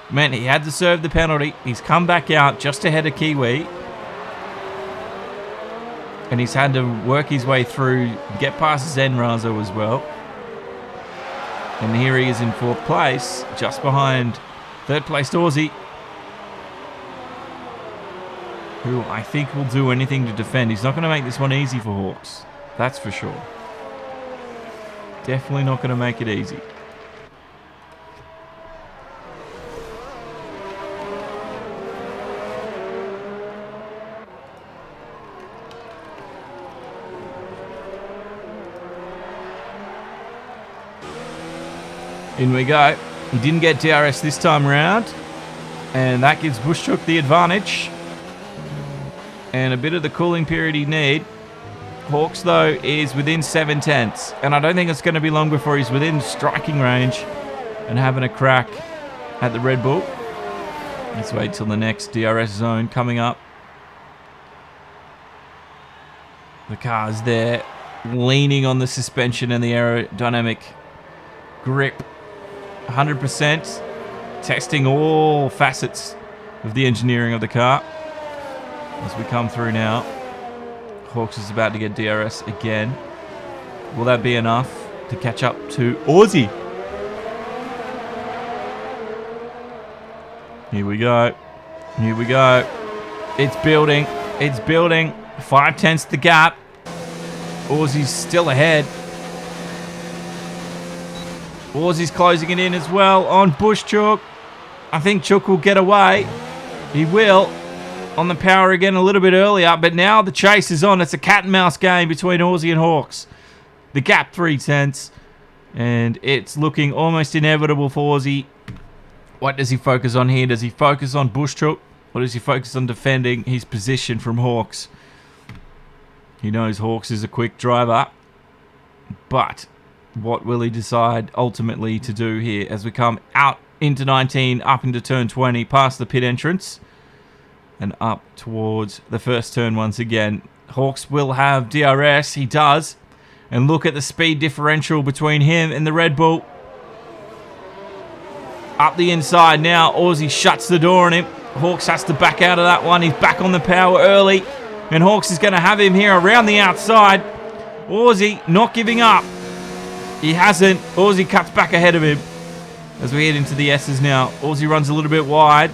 meant he had to serve the penalty. He's come back out just ahead of Kiwi. And he's had to work his way through, get past Zenrazo as well. And here he is in 4th place, just behind 3rd place Aussie, who I think will do anything to defend. He's not going to make this one easy for Hawks. That's for sure. Definitely not going to make it easy. In we go. He didn't get DRS this time around, and that gives Bushchook the advantage and a bit of the cooling period he'd need. Hawks, though, is within 7/10, and I don't think it's going to be long before he's within striking range and having a crack at the Red Bull. Let's wait till the next DRS zone coming up. The car's there, leaning on the suspension and the aerodynamic grip. 100%, testing all facets of the engineering of the car. As we come through now, Hawks is about to get DRS again. Will that be enough to catch up to Aussie? Here we go. Here we go. It's building. It's building. 5/10 the gap. Aussie's still ahead. Aussie's closing it in as well on Bush Chook. I think Chook will get away. He will. On the power again a little bit earlier, but now the chase is on. It's a cat and mouse game between Aussie and Hawks. The gap 3/10, and it's looking almost inevitable for Aussie. What does he focus on here? Does he focus on Bush Chook, or does he focus on defending his position from Hawks? He knows Hawks is a quick driver, but what will he decide ultimately to do here as we come out into 19, up into turn 20, past the pit entrance, and up towards the first turn once again? Hawks will have DRS. He does. And look at the speed differential between him and the Red Bull. Up the inside now. Aussie shuts the door on him. Hawks has to back out of that one. He's back on the power early. And Hawks is going to have him here around the outside. Aussie not giving up. He hasn't. Aussie cuts back ahead of him as we head into the S's now. Aussie runs a little bit wide.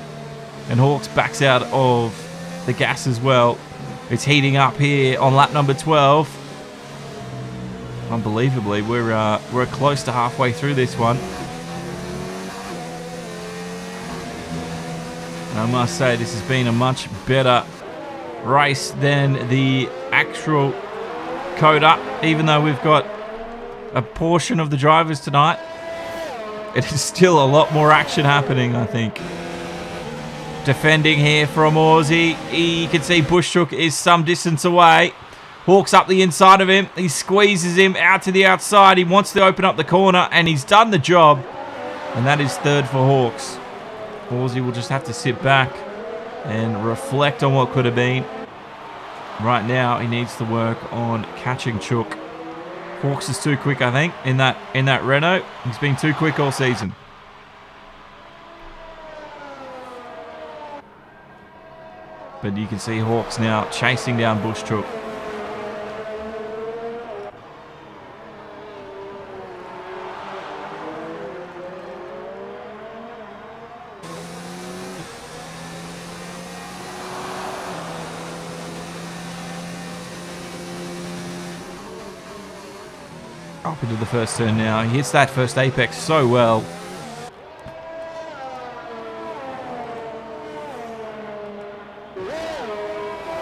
And Hawks backs out of the gas as well. It's heating up here on lap number 12. Unbelievably, we're close to halfway through this one. And I must say, this has been a much better race than the actual COTA. Even though we've got a portion of the drivers tonight, it is still a lot more action happening, I think. Defending here from Aussie. You can see Bush Chook is some distance away. Hawks up the inside of him. He squeezes him out to the outside. He wants to open up the corner, and he's done the job. And that is third for Hawks. Aussie will just have to sit back and reflect on what could have been. Right now, he needs to work on catching Chook. Hawks is too quick, I think, in that Renault. He's been too quick all season. But you can see Hawks now chasing down Bush Chook. Up into the first turn now. He hits that first apex so well.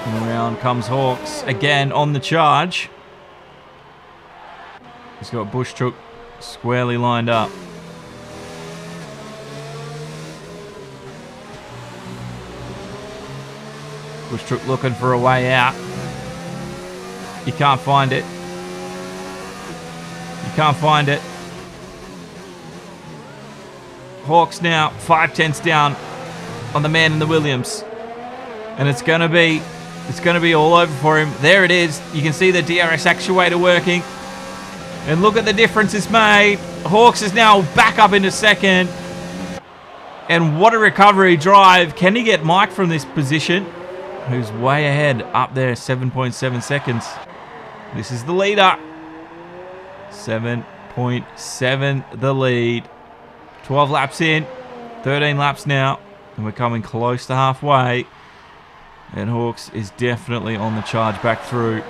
And around comes Hawks again on the charge. He's got Bush Chook squarely lined up. Bush Chook looking for a way out. He can't find it. He can't find it. Hawks now 5/10 down on the man in the Williams. And it's going to be all over for him. There it is. You can see the DRS actuator working. And look at the difference it's made. Hawks is now back up into second. And what a recovery drive. Can he get Mike from this position? Who's way ahead up there, 7.7 seconds. This is the leader. 7.7 the lead. 12 laps in. 13 laps now. And we're coming close to halfway. And Hawks is definitely on the charge back through.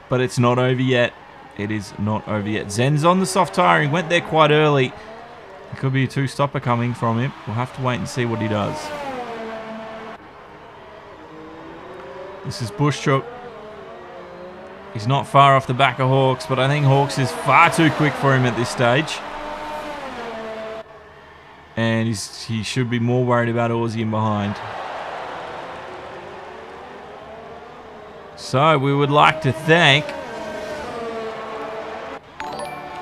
But it's not over yet. It is not over yet. Zen's on the soft tyre. He went there quite early. It could be a two-stopper coming from him. We'll have to wait and see what he does. This is Bush Chook. He's not far off the back of Hawks, but I think Hawks is far too quick for him at this stage. And he should be more worried about Aussie in behind. So we would like to thank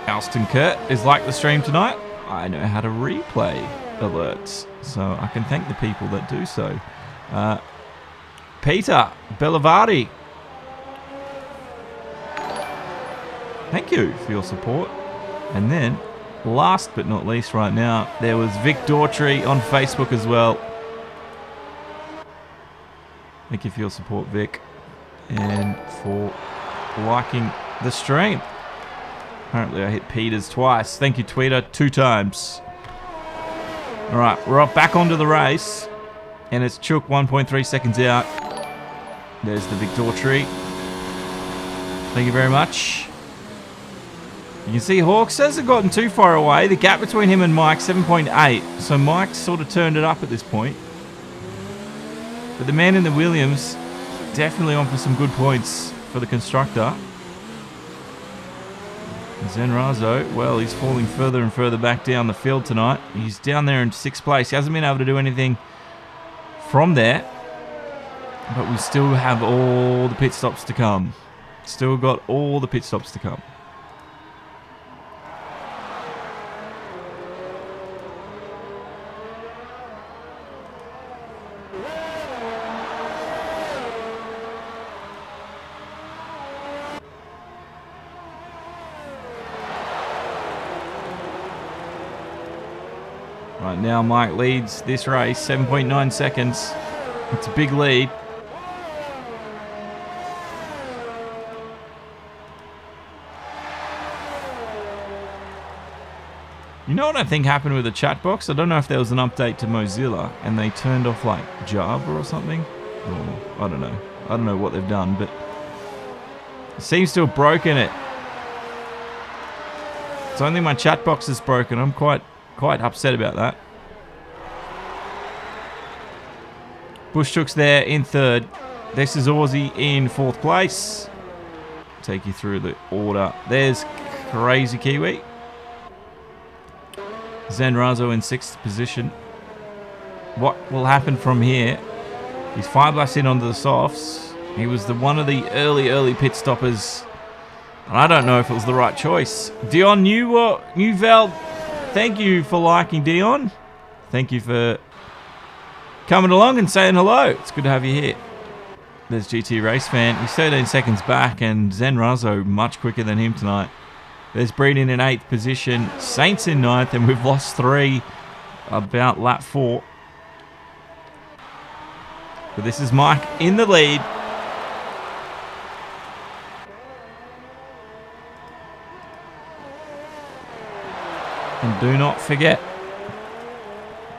Alston Kurt is like the stream tonight. I know how to replay alerts, so I can thank the people that do so. Peter Bellavardi, thank you for your support. And then, last but not least right now, there was Vic Daughtry on Facebook as well. Thank you for your support, Vic, and for liking the stream. Apparently I hit Peters twice. Thank you, Tweeter, 2 times. Alright, we're back onto the race. And it's Chook 1.3 seconds out. There's the Victor tree. Thank you very much. You can see Hawks hasn't gotten too far away. The gap between him and Mike, 7.8. So Mike's sort of turned it up at this point. But the man in the Williams definitely on for some good points for the constructor. Zenrazo, well, he's falling further and further back down the field tonight. He's down there in 6th place. He hasn't been able to do anything from there. But we still have all the pit stops to come. Still got all the pit stops to come. Right now, Mike leads this race, 7.9 seconds. It's a big lead. You know what I think happened with the chat box? I don't know if there was an update to Mozilla and they turned off like Java or something. Or, I don't know. I don't know what they've done, but it seems to have broken it. It's only my chat box is broken. I'm quite upset about that. Bushchook's there in 3rd. This is Aussie in 4th place. Take you through the order. There's Crazy Kiwi. Zenrazo in 6th position. What will happen from here? He's 5 laps in onto the softs. He was one of the early pit stoppers. And I don't know if it was the right choice. Dion Newveld, thank you for liking, Dion. Thank you for coming along and saying hello. It's good to have you here. There's GT Race Fan. He's 13 seconds back, and Zenrazo much quicker than him tonight. There's Breeden in 8th position. Saints in 9th, and we've lost 3 about lap 4. But this is Mike in the lead. And do not forget,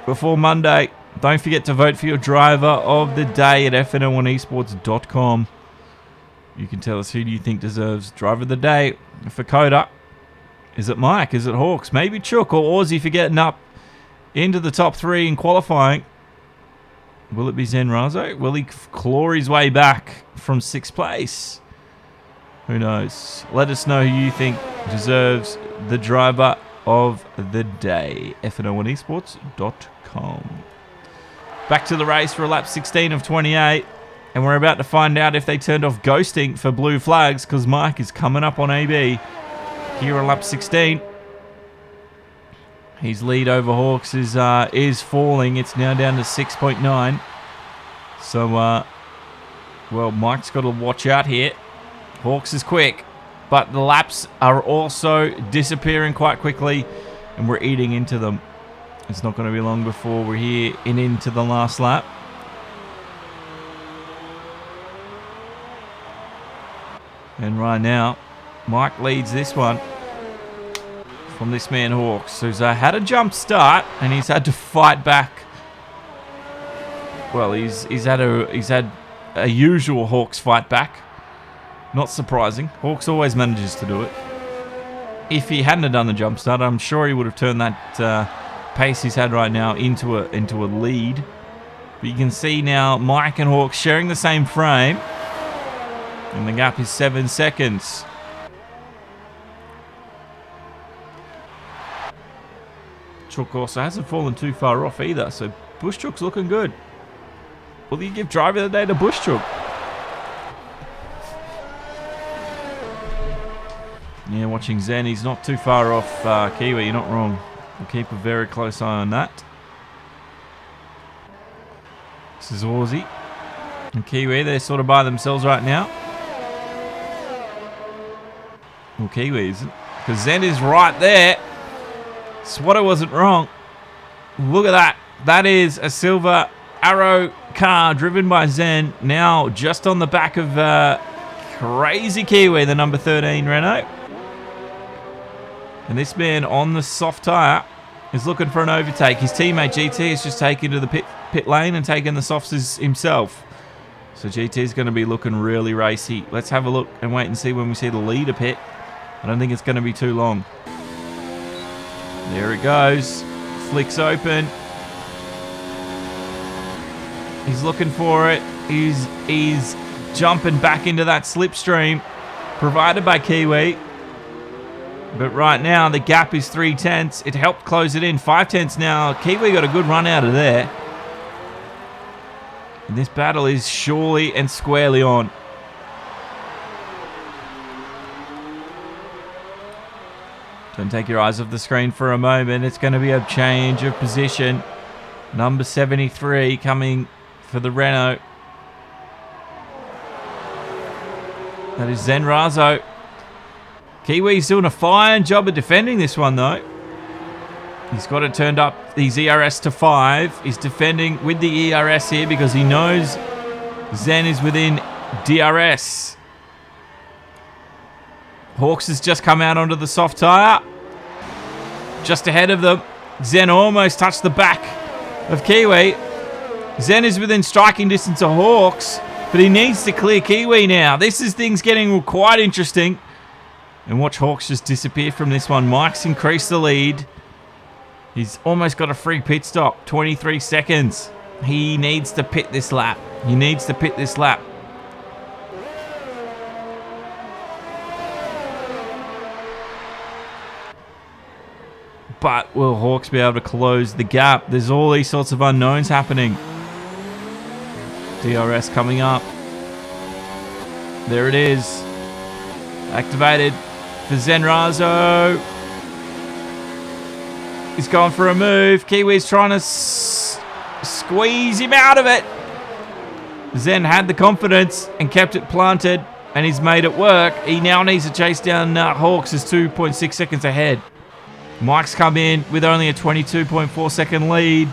before Monday, don't forget to vote for your driver of the day at FNL1eSports.com. You can tell us who do you think deserves driver of the day for COTA. Is it Mike? Is it Hawks? Maybe Chook or Aussie for getting up into the top 3 in qualifying. Will it be Zenrazo? Will he claw his way back from 6th place? Who knows? Let us know who you think deserves the driver of the day. FNL1eSports.com. Back to the race for lap 16 of 28. And we're about to find out if they turned off ghosting for blue flags, because Mike is coming up on AB. Here on lap 16. His lead over Hawks is falling. It's now down to 6.9. So, well, Mike's got to watch out here. Hawks is quick, but the laps are also disappearing quite quickly, and we're eating into them. It's not going to be long before we're here and into the last lap. And right now, Mike leads this one from this man Hawks, who's had a jump start and he's had to fight back. Well, he's had a usual Hawks fight back. Not surprising. Hawks always manages to do it. If he hadn't have done the jump start, I'm sure he would have turned that pace he's had right now into a lead. But you can see now Mike and Hawks sharing the same frame, and the gap is 7 seconds. Chook also hasn't fallen too far off either, so Bush Chook's looking good. Will you give driver of the day to Bush Chook? Yeah, watching Zen, he's not too far off Kiwi, you're not wrong. We'll keep a very close eye on that. This is Aussie and Kiwi, they're sort of by themselves right now. Well, Kiwi isn't, because Zen is right there. Swatter wasn't wrong. Look at that. That is a silver Arrow car driven by Zen. Now just on the back of Crazy Kiwi, the number 13 Renault. And this man on the soft tyre is looking for an overtake. His teammate GT is just taken to the pit lane and taken the softs himself. So GT's going to be looking really racy. Let's have a look and wait and see when we see the leader pit. I don't think it's going to be too long. There it goes. Flicks open. He's looking for it. He's jumping back into that slipstream provided by Kiwi. But right now, the gap is 3/10. It helped close it in. 5/10 now. Kiwi got a good run out of there. And this battle is surely and squarely on. Don't take your eyes off the screen for a moment. It's going to be a change of position. Number 73 coming for the Renault. That is Zen Razo. Kiwi's doing a fine job of defending this one, though. He's got it turned up, his ERS to 5. He's defending with the ERS here because he knows Zen is within DRS. Hawks has just come out onto the soft tyre. Just ahead of them. Zen almost touched the back of Kiwi. Zen is within striking distance of Hawks, but he needs to clear Kiwi now. This is things getting quite interesting. And watch Hawks just disappear from this one. Mike's increased the lead. He's almost got a free pit stop. 23 seconds. He needs to pit this lap. He needs to pit this lap. But will Hawks be able to close the gap? There's all these sorts of unknowns happening. DRS coming up. There it is. Activated for Zen Razo. He's going for a move. Kiwi's trying to squeeze him out of it. Zen had the confidence and kept it planted, and he's made it work. He now needs to chase down Hawks, is 2.6 seconds ahead. Mike's come in with only a 22.4 second lead.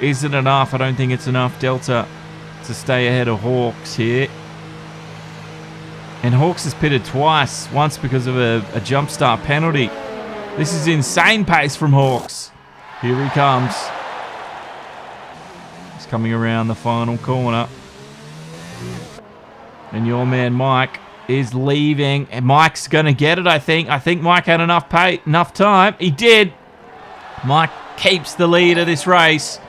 Is it enough? I don't think it's enough delta to stay ahead of Hawks here. And Hawks has pitted twice, once because of a jump start penalty. This is insane pace from Hawks. Here he comes. He's coming around the final corner. And your man Mike is leaving. And Mike's going to get it, I think. I think Mike had enough time. He did. Mike keeps the lead of this race.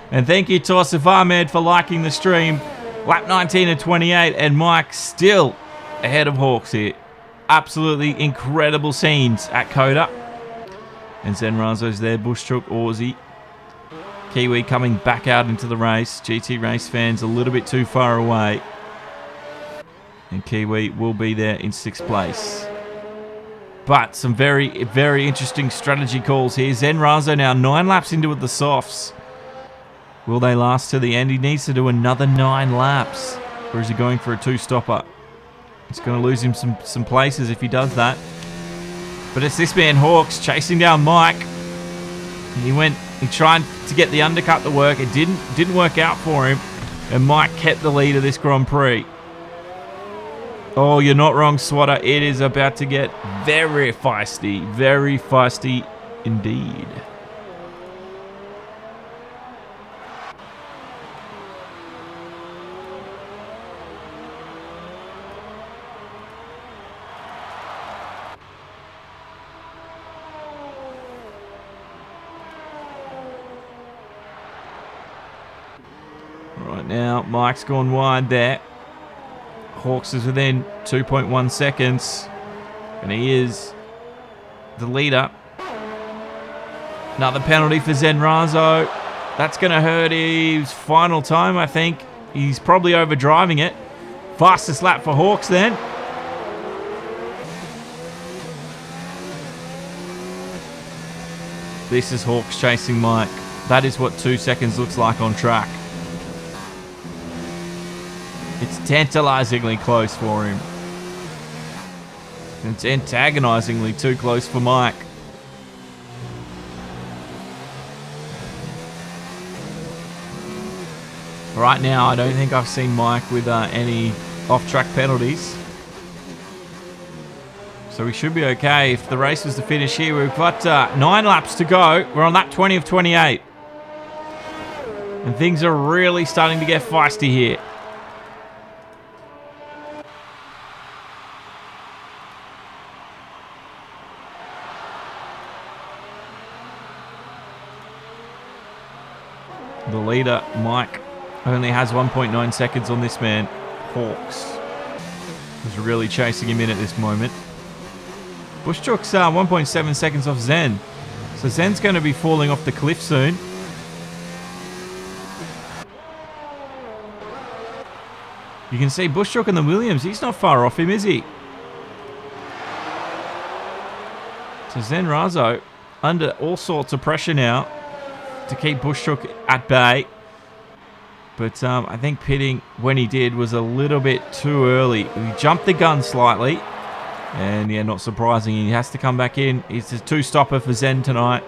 And thank you to Asif Ahmed for liking the stream. Lap 19 of 28, and Mike still ahead of Hawks here. Absolutely incredible scenes at COTA. And Zen Razo's there, Bushchook, Aussie. Kiwi coming back out into the race. GT race fans a little bit too far away. And Kiwi will be there in 6th place. But some very, very interesting strategy calls here. Zen Razo now 9 laps into it, the softs. Will they last to the end? He needs to do another 9 laps. Or is he going for a 2-stopper? It's going to lose him some places if he does that. But it's this man Hawks chasing down Mike. He tried to get the undercut to work. It didn't work out for him. And Mike kept the lead of this Grand Prix. Oh, you're not wrong, Swatter. It is about to get very feisty. Very feisty indeed. Right now, Mike's gone wide there. Hawks is within 2.1 seconds. And he is the leader. Another penalty for Zen Razo. That's going to hurt his final time, I think. He's probably overdriving it. Fastest lap for Hawks then. This is Hawks chasing Mike. That is what 2 seconds looks like on track. It's tantalizingly close for him. It's antagonizingly too close for Mike. Right now, I don't think I've seen Mike with any off-track penalties. So we should be okay. If the race was to finish here, we've got 9 laps to go. We're on lap 20 of 28. And things are really starting to get feisty here. The leader, Mike, only has 1.9 seconds on this man, Hawks. He's really chasing him in at this moment. Bushchuk's 1.7 seconds off Zen. So Zen's going to be falling off the cliff soon. You can see Bushchuk and the Williams. He's not far off him, is he? So Zen Razo under all sorts of pressure now to keep Bushchuk at bay. But I think pitting, when he did, was a little bit too early. He jumped the gun slightly. And yeah, not surprising. He has to come back in. It's a two-stopper for Zen tonight.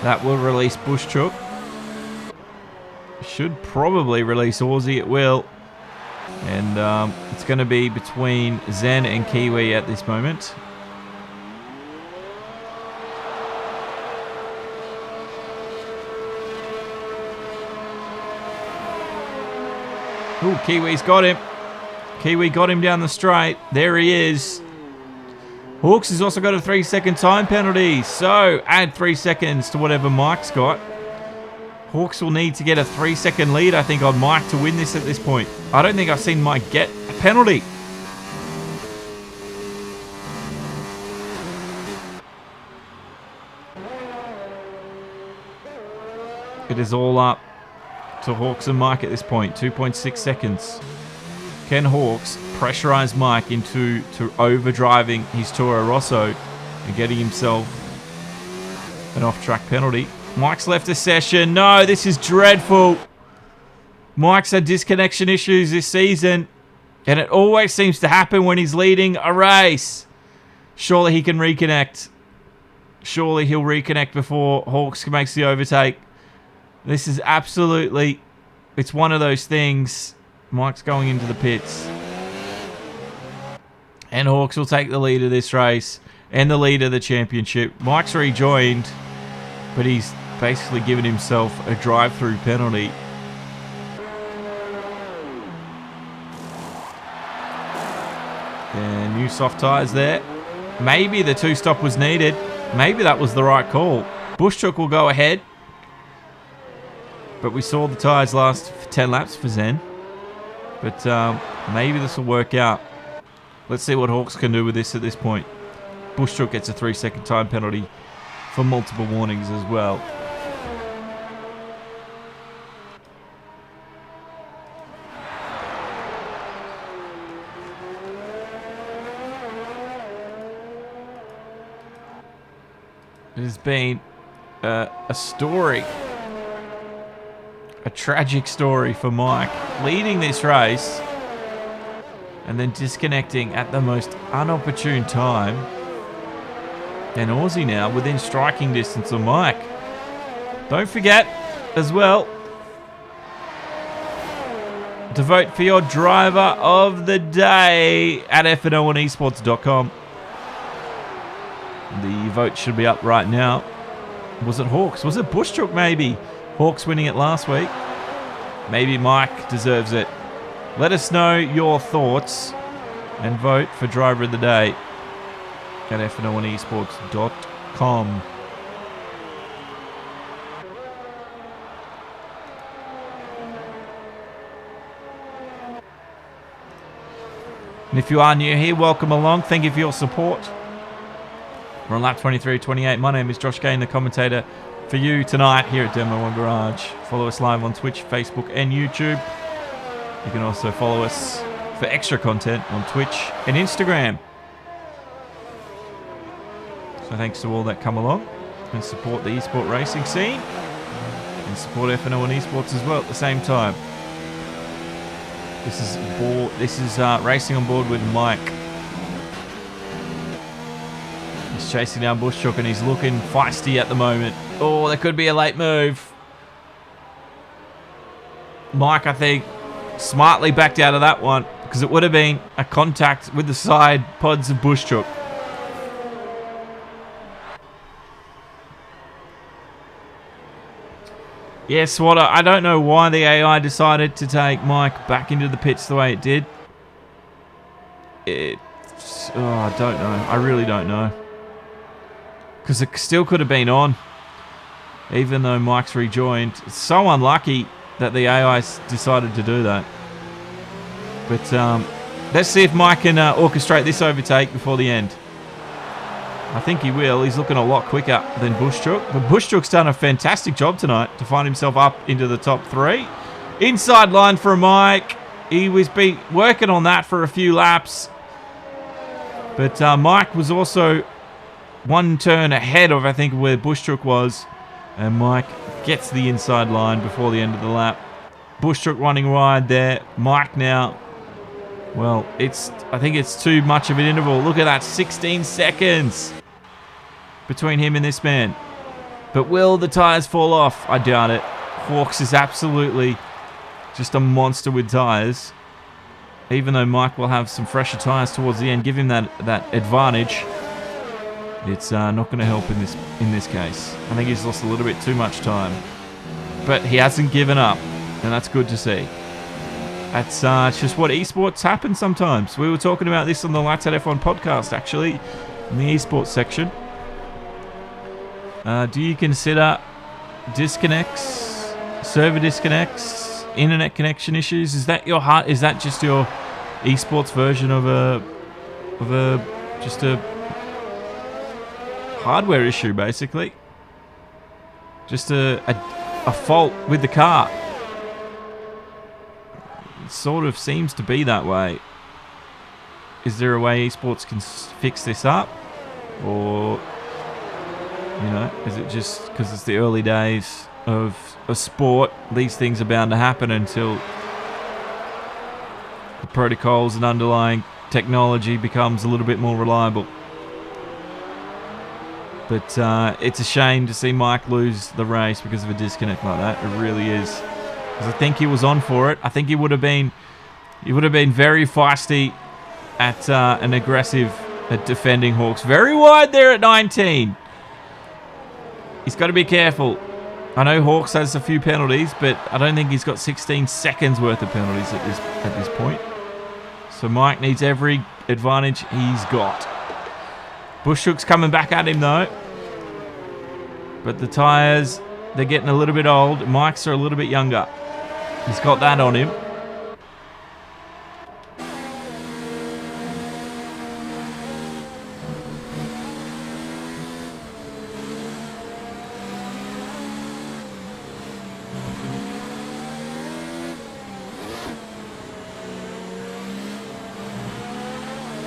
That will release Bushchuk. Should probably release Aussie at will. And it's going to be between Zen and Kiwi at this moment. Ooh, Kiwi's got him. Kiwi got him down the straight. There he is. Hawks has also got a 3-second time penalty. So add 3 seconds to whatever Mike's got. Hawks will need to get a 3-second lead, I think, on Mike to win this at this point. I don't think I've seen Mike get a penalty. It is all up to Hawks and Mike at this point. 2.6 seconds. Can Hawks pressurize Mike into overdriving his Toro Rosso and getting himself an off-track penalty? Mike's left the session. No, this is dreadful. Mike's had disconnection issues this season, and it always seems to happen when he's leading a race. Surely he can reconnect. Surely he'll reconnect before Hawks makes the overtake. This is absolutely... It's one of those things. Mike's going into the pits. And Hawks will take the lead of this race and the lead of the championship. Mike's rejoined, but he's basically given himself a drive-through penalty. And new soft tyres there. Maybe the two-stop was needed. Maybe that was the right call. Bushchuk will go ahead. But we saw the tyres last for 10 laps for Zen. But maybe this will work out. Let's see what Hawks can do with this at this point. Bushchuk gets a 3-second time penalty for multiple warnings as well. It has been a story. A tragic story for Mike. Leading this race and then disconnecting at the most unopportune time. And Aussie now within striking distance of Mike. Don't forget as well to vote for your driver of the day at FNL1 eSports.com. The vote should be up right now. Was it Hawks? Was it Bushchuk maybe? Hawks winning it last week. Maybe Mike deserves it. Let us know your thoughts and vote for driver of the day at FNL1 eSports.com. And if you are new here, welcome along. Thank you for your support. We're on lap 23-28. My name is Josh Gahan, the commentator for you tonight here at Demo 1 Garage. Follow us live on Twitch, Facebook and YouTube. You can also follow us for extra content on Twitch and Instagram. So thanks to all that come along and support the esport racing scene and support FNL1 eSports as well at the same time. This is racing on board with Mike. He's chasing down Bushchuk and he's looking feisty at the moment. Oh, there could be a late move. Mike, I think, smartly backed out of that one because it would have been a contact with the side pods of Bushchuk. Yeah, Swatter, I don't know why the AI decided to take Mike back into the pits the way it did. I don't know. I really don't know. Because it still could have been on. even though Mike's rejoined. It's so unlucky that the AI decided to do that. But let's see if Mike can orchestrate this overtake before the end. I think he will. He's looking a lot quicker than Bushchuk. But Bushchuk's done a fantastic job tonight to find himself up into the top 3. Inside line for Mike. He was working on that for a few laps. But Mike was also one turn ahead of, I think, where Bushchuk was. And Mike gets the inside line before the end of the lap. Bushchuk running wide there. Mike now, well, I think it's too much of an interval. Look at that, 16 seconds between him and this man. But will the tyres fall off? I doubt it. Hawks is absolutely just a monster with tyres. Even though Mike will have some fresher tyres towards the end, give him that advantage. It's not going to help in this case. I think he's lost a little bit too much time. But he hasn't given up, and that's good to see. That's just what esports happen sometimes. We were talking about this on the Lights Out F1 podcast, actually, in the esports section. Do you consider disconnects, server disconnects, internet connection issues? Is that just your esports version of a hardware issue, basically? Just a fault with the car. It sort of seems to be that way. Is there a way esports can fix this up? Or, is it just because it's the early days of a sport? These things are bound to happen until the protocols and underlying technology becomes a little bit more reliable. But it's a shame to see Mike lose the race because of a disconnect like that. It really is. Because I think he was on for it. I think he would have been very feisty and aggressive at defending Hawks. Very wide there at 19. He's got to be careful. I know Hawks has a few penalties, but I don't think he's got 16 seconds worth of penalties at this point. So Mike needs every advantage he's got. Bushchuk's coming back at him though. But the tyres, they're getting a little bit old. Mike's are a little bit younger. He's got that on him.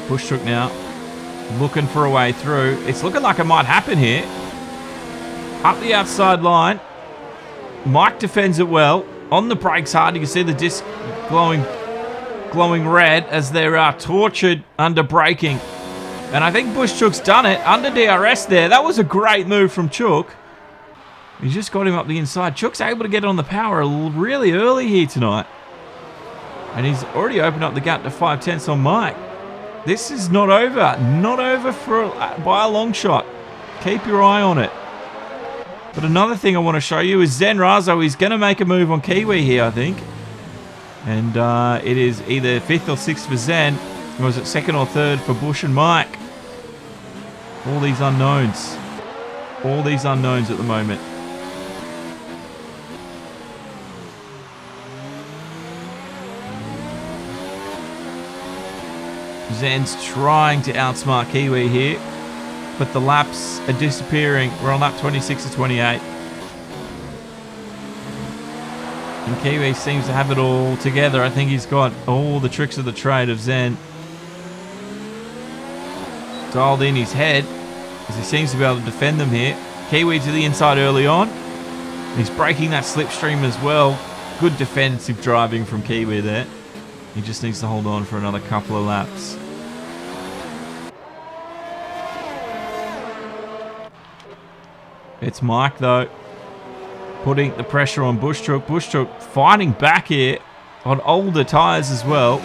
Bushchuk now looking for a way through. It's looking like it might happen here. Up the outside line. Mike defends it well. On the brakes hard. You can see the disc glowing red as they're tortured under braking. And I think Bushchuk's done it under DRS there. That was a great move from Chuk. He just got him up the inside. Chuk's able to get on the power really early here tonight. And he's already opened up the gap to 5/10 on Mike. This is not over. Not over by a long shot. Keep your eye on it. But another thing I want to show you is Zen Razo. He's going to make a move on Kiwi here, I think. And it is either 5th or 6th for Zen. Or is it 2nd or 3rd for Bush and Mike? All these unknowns. All these unknowns at the moment. Zen's trying to outsmart Kiwi here, but the laps are disappearing. We're on lap 26 to 28. And Kiwi seems to have it all together. I think he's got all the tricks of the trade of Zen dialed in his head, because he seems to be able to defend them here. Kiwi to the inside early on. He's breaking that slipstream as well. Good defensive driving from Kiwi there. He just needs to hold on for another couple of laps. It's Mike, though, putting the pressure on Bushchuk. Bushchuk fighting back here on older tyres as well.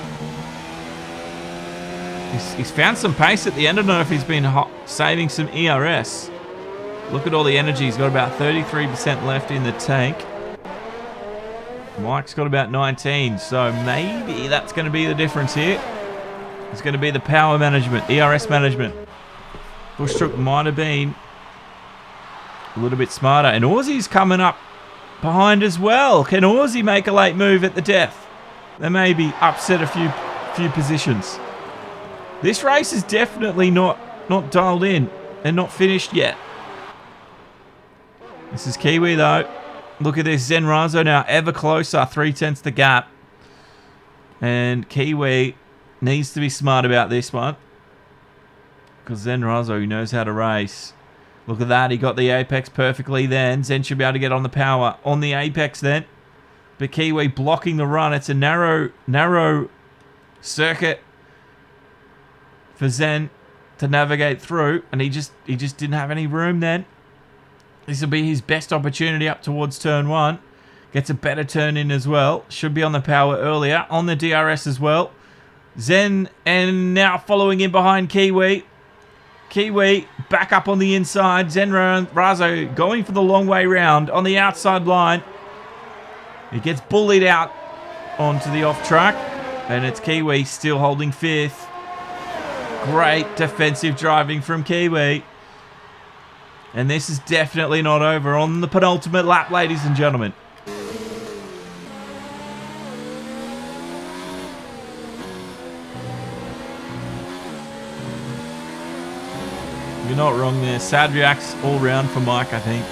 He's found some pace at the end. I don't know if he's been saving some ERS. Look at all the energy. He's got about 33% left in the tank. Mike's got about 19, so maybe that's going to be the difference here. It's going to be the power management, ERS management. Bushchuk might have been a little bit smarter. And Aussie's coming up behind as well. Can Aussie make a late move at the death? They maybe upset a few positions. This race is definitely not dialed in and not finished yet. This is Kiwi though. Look at this. Zen Razo now ever closer. 3/10 the gap. And Kiwi needs to be smart about this one. Because Zen Razo knows how to race. Look at that. He got the apex perfectly then. Zen should be able to get on the power. On the apex then. But Kiwi blocking the run. It's a narrow circuit for Zen to navigate through. And he just didn't have any room then. This will be his best opportunity up towards turn 1. Gets a better turn in as well. Should be on the power earlier. On the DRS as well. Zen and now following in behind Kiwi. Kiwi back up on the inside. Zen Razo going for the long way round on the outside line. He gets bullied out onto the off track. And it's Kiwi still holding 5th. Great defensive driving from Kiwi. And this is definitely not over on the penultimate lap, ladies and gentlemen. You're not wrong there. Sad reacts all round for Mike, I think.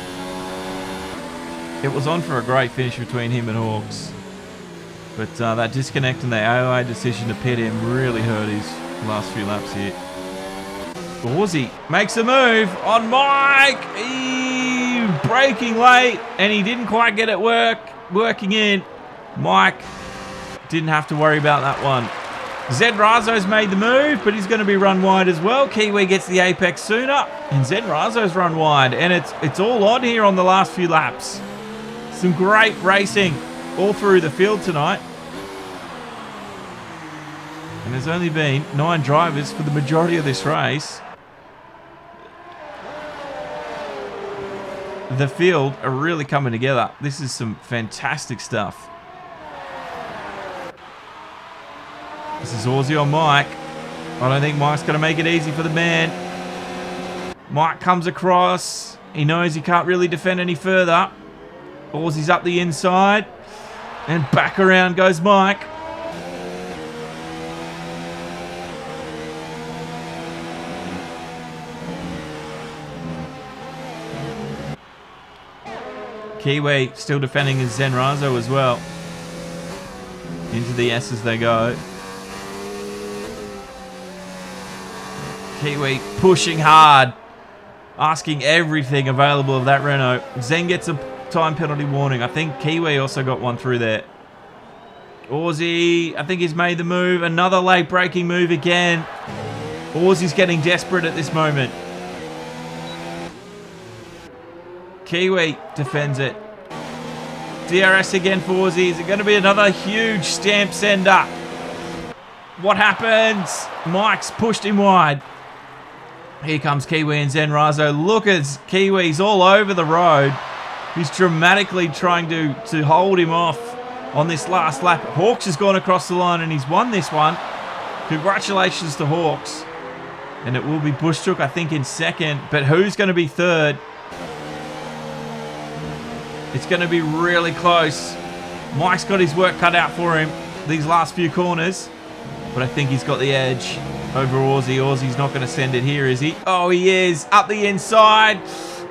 It was on for a great finish between him and Hawks. But that disconnect and the AOA decision to pit him really hurt his last few laps here. Aussie makes a move on Mike. Braking late, and he didn't quite get it working in. Mike didn't have to worry about that one. Zed Razo's made the move, but he's going to be run wide as well. Kiwi gets the apex sooner, and Zed Razo's run wide, and it's all on here on the last few laps. Some great racing all through the field tonight. And there's only been 9 drivers for the majority of this race. The field are really coming together. This is some fantastic stuff. This is Aussie on Mike. I don't think Mike's going to make it easy for the man. Mike comes across. He knows he can't really defend any further. Aussie's up the inside. And back around goes Mike. Kiwi still defending his Zen Razo as well. Into the S as they go. Kiwi pushing hard. Asking everything available of that Renault. Zen gets a time penalty warning. I think Kiwi also got one through there. Aussie, I think he's made the move. Another late braking move again. Aussie's getting desperate at this moment. Kiwi defends it. DRS again for Aussie. Is it going to be another huge stamp sender? What happens? Mike's pushed him wide. Here comes Kiwi and Zen Razo. Look at Kiwi's all over the road. He's dramatically trying to hold him off on this last lap. Hawks has gone across the line and he's won this one. Congratulations to Hawks. And it will be Bushchook, I think, in second. But who's going to be third? It's going to be really close. Mike's got his work cut out for him these last few corners. But I think he's got the edge over Aussie. Aussie's not going to send it here, is he? Oh, he is. Up the inside.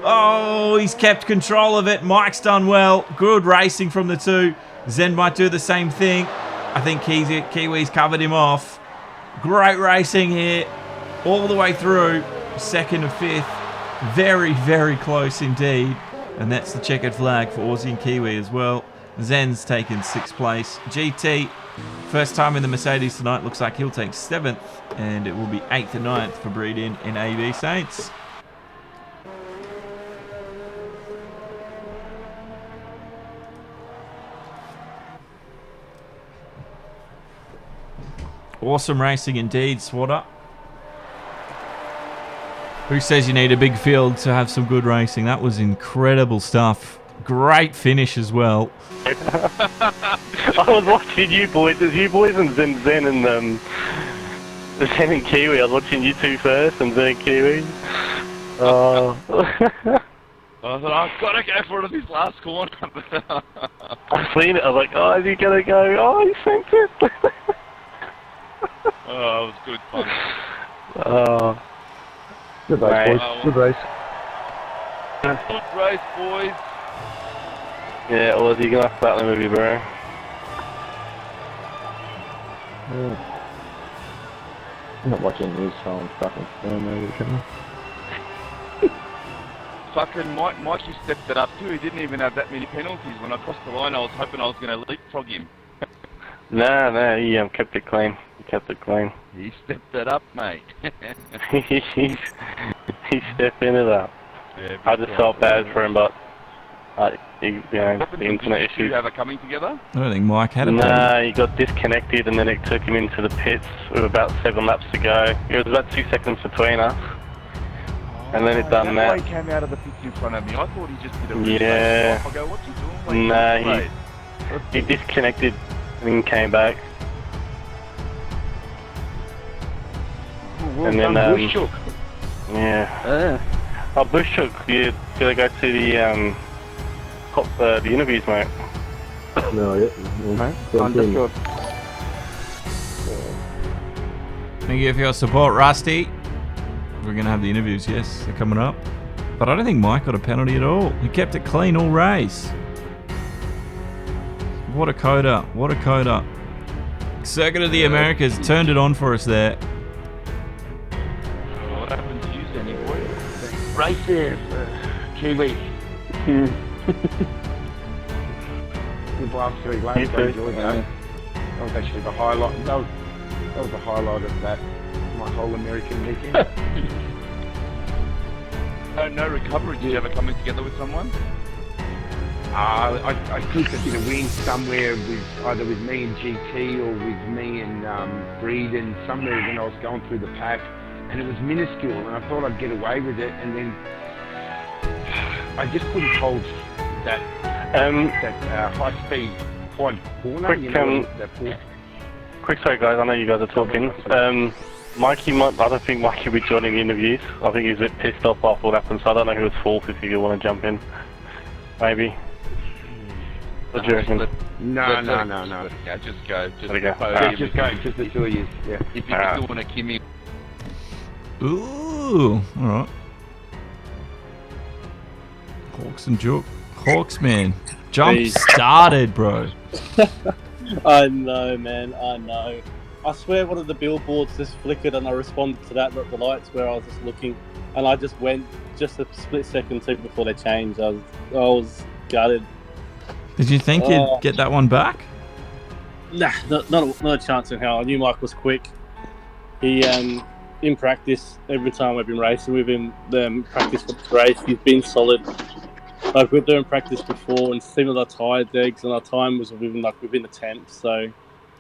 Oh, he's kept control of it. Mike's done well. Good racing from the two. Zen might do the same thing. I think Kiwi's covered him off. Great racing here. All the way through. Second and fifth. Very, very close indeed. And that's the checkered flag for Aussie and Kiwi as well. Zen's taken 6th place. GT, first time in the Mercedes tonight. Looks like he'll take 7th. And it will be 8th and 9th for Breedin and AB Saints. Awesome racing indeed, Swatter. Who says you need a big field to have some good racing? That was incredible stuff. Great finish as well. I was watching you boys. There's you boys and Zen and Zen and Kiwi. I was watching you two first and Zen and Kiwi. I I thought, I've got to go for it at this last corner. I seen it. I was like, oh, is he gonna go? Oh, he sent it. Oh, it was good fun. Oh, Good race, Right. boys. Good race. Good race, boys. yeah, Aussie, you're gonna have to start the movie, bro. Yeah. I'm not watching news, so I'm fucking film over the channel. Fucking Mikey stepped it up too. He didn't even have that many penalties. When I crossed the line, I was hoping I was going to leapfrog him. No, he kept it clean. He kept it clean. He stepped it up, mate. He's stepping it up. Yeah, I just felt bad for him, but the internet Did you issues. have it coming together? I don't think Mike had a penalty. Nah, he got disconnected and then it took him into the pits with about 7 laps to go. It was about 2 seconds between us. And then it done that's that. why he came out of the pits in front of me. I thought he just did a really Yeah. I go, what's he doing? Nah, Mate? he disconnected and then came back. Well And then, done, Bushchook. Yeah. Oh, Bushchook, you gotta go to the interviews, mate. No, yeah. Understood. Thank you for your support, Rusty. We're going to have the interviews, yes, they're coming up. But I don't think Mike got a penalty at all. He kept it clean all race. What a COTA, what a COTA. Circuit of the Americas turned it on for us there. What happened to you, Danny boy? Right there, Kiwi. Good last 3 laps, I enjoyed that. That was actually the highlight. That was the highlight of that. My whole American weekend. No recovery. Did you ever coming together with someone? I think I did a win somewhere with either with me and GT or with me and Breed and somewhere when I was going through the pack, and it was minuscule, and I thought I'd get away with it, and then I just couldn't hold that high speed quad corner. Quick, you know, that Quick, sorry guys, I know you guys are talking. Mikey I don't think Mikey will be joining the interviews. I think he's a bit pissed off after what happened, so I don't know who it's for if you want to jump in. Maybe. What do you reckon? No. Yeah, just go. Just There we go. Just go, just the 2 of you. Yeah. If you're doing a Kimmy. Ooh, alright. Hawks and Jook. Hawks, man. Jump started, bro. I know, man. I know. I swear one of the billboards just flickered and I responded to that, not the lights, where I was just looking. And I just went just a split second too before they changed. I was gutted. Did you think you'd get that one back? Nah, not a chance in hell. I knew Mike was quick. He, in practice, every time I've been racing with him, practice for the race, he's been solid. Like, we're doing practice before and similar tyre digs, and our time was within a tenth. So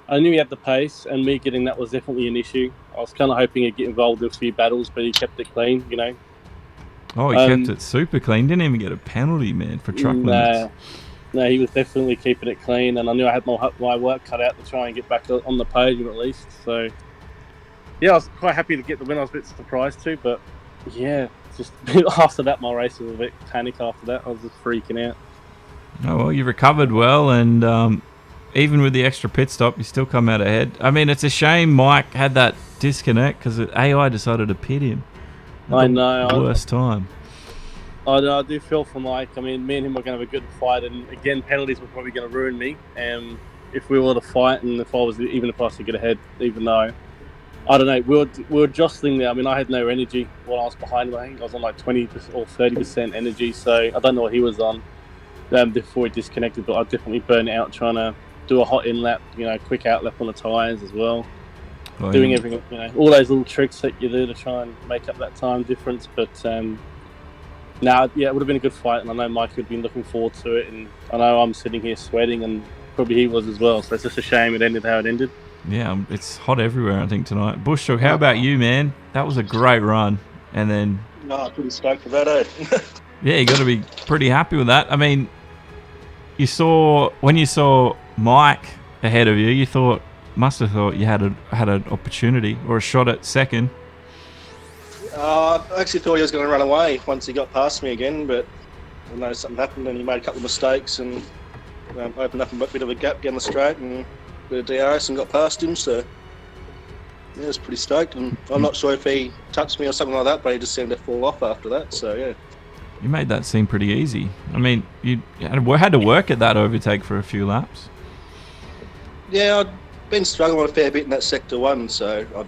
I knew he had the pace, and me getting that was definitely an issue. I was kind of hoping he'd get involved in a few battles, but he kept it clean, you know. Oh, he kept it super clean. Didn't even get a penalty, man, for truck limits. No, he was definitely keeping it clean, and I knew I had my work cut out to try and get back on the podium at least. So, yeah, I was quite happy to get the win. I was a bit surprised too, but yeah, just after that, my race was a bit panic. After that, I was just freaking out. Oh, well, you recovered well, and even with the extra pit stop, you still come out ahead. I mean, it's a shame Mike had that disconnect because AI decided to pit him. I know. Worst time. I do feel for Mike. I mean, me and him were going to have a good fight, and again, penalties were probably going to ruin me. If we were to fight, and if I was to get ahead, even though I don't know, we were jostling there. I mean, I had no energy while I was behind him. I think I was on like 20% or 30% energy, so I don't know what he was on before he disconnected. But I definitely burned out trying to do a hot in lap, quick out lap on the tyres as well. Oh, Doing yeah. everything, all those little tricks that you do to try and make up that time difference. But it would have been a good fight, and I know Mike had been looking forward to it, and I know I'm sitting here sweating, and probably he was as well. So it's just a shame it ended how it ended. Yeah, it's hot everywhere, I think, tonight. Bushchook, how about you, man? That was a great run. And then... No, pretty stoked for that, eh? Yeah, you got to be pretty happy with that. I mean, when you saw Mike ahead of you, must have thought you had an opportunity or a shot at second. I actually thought he was going to run away once he got past me again, but I know something happened, and he made a couple of mistakes and opened up a bit of a gap down the straight and a bit of DRS and got past him. So yeah, I was pretty stoked. And I'm not sure if he touched me or something like that, but he just seemed to fall off after that. So yeah. You made that seem pretty easy. I mean, you had to work at that overtake for a few laps. Yeah, I'd been struggling a fair bit in that sector 1, so I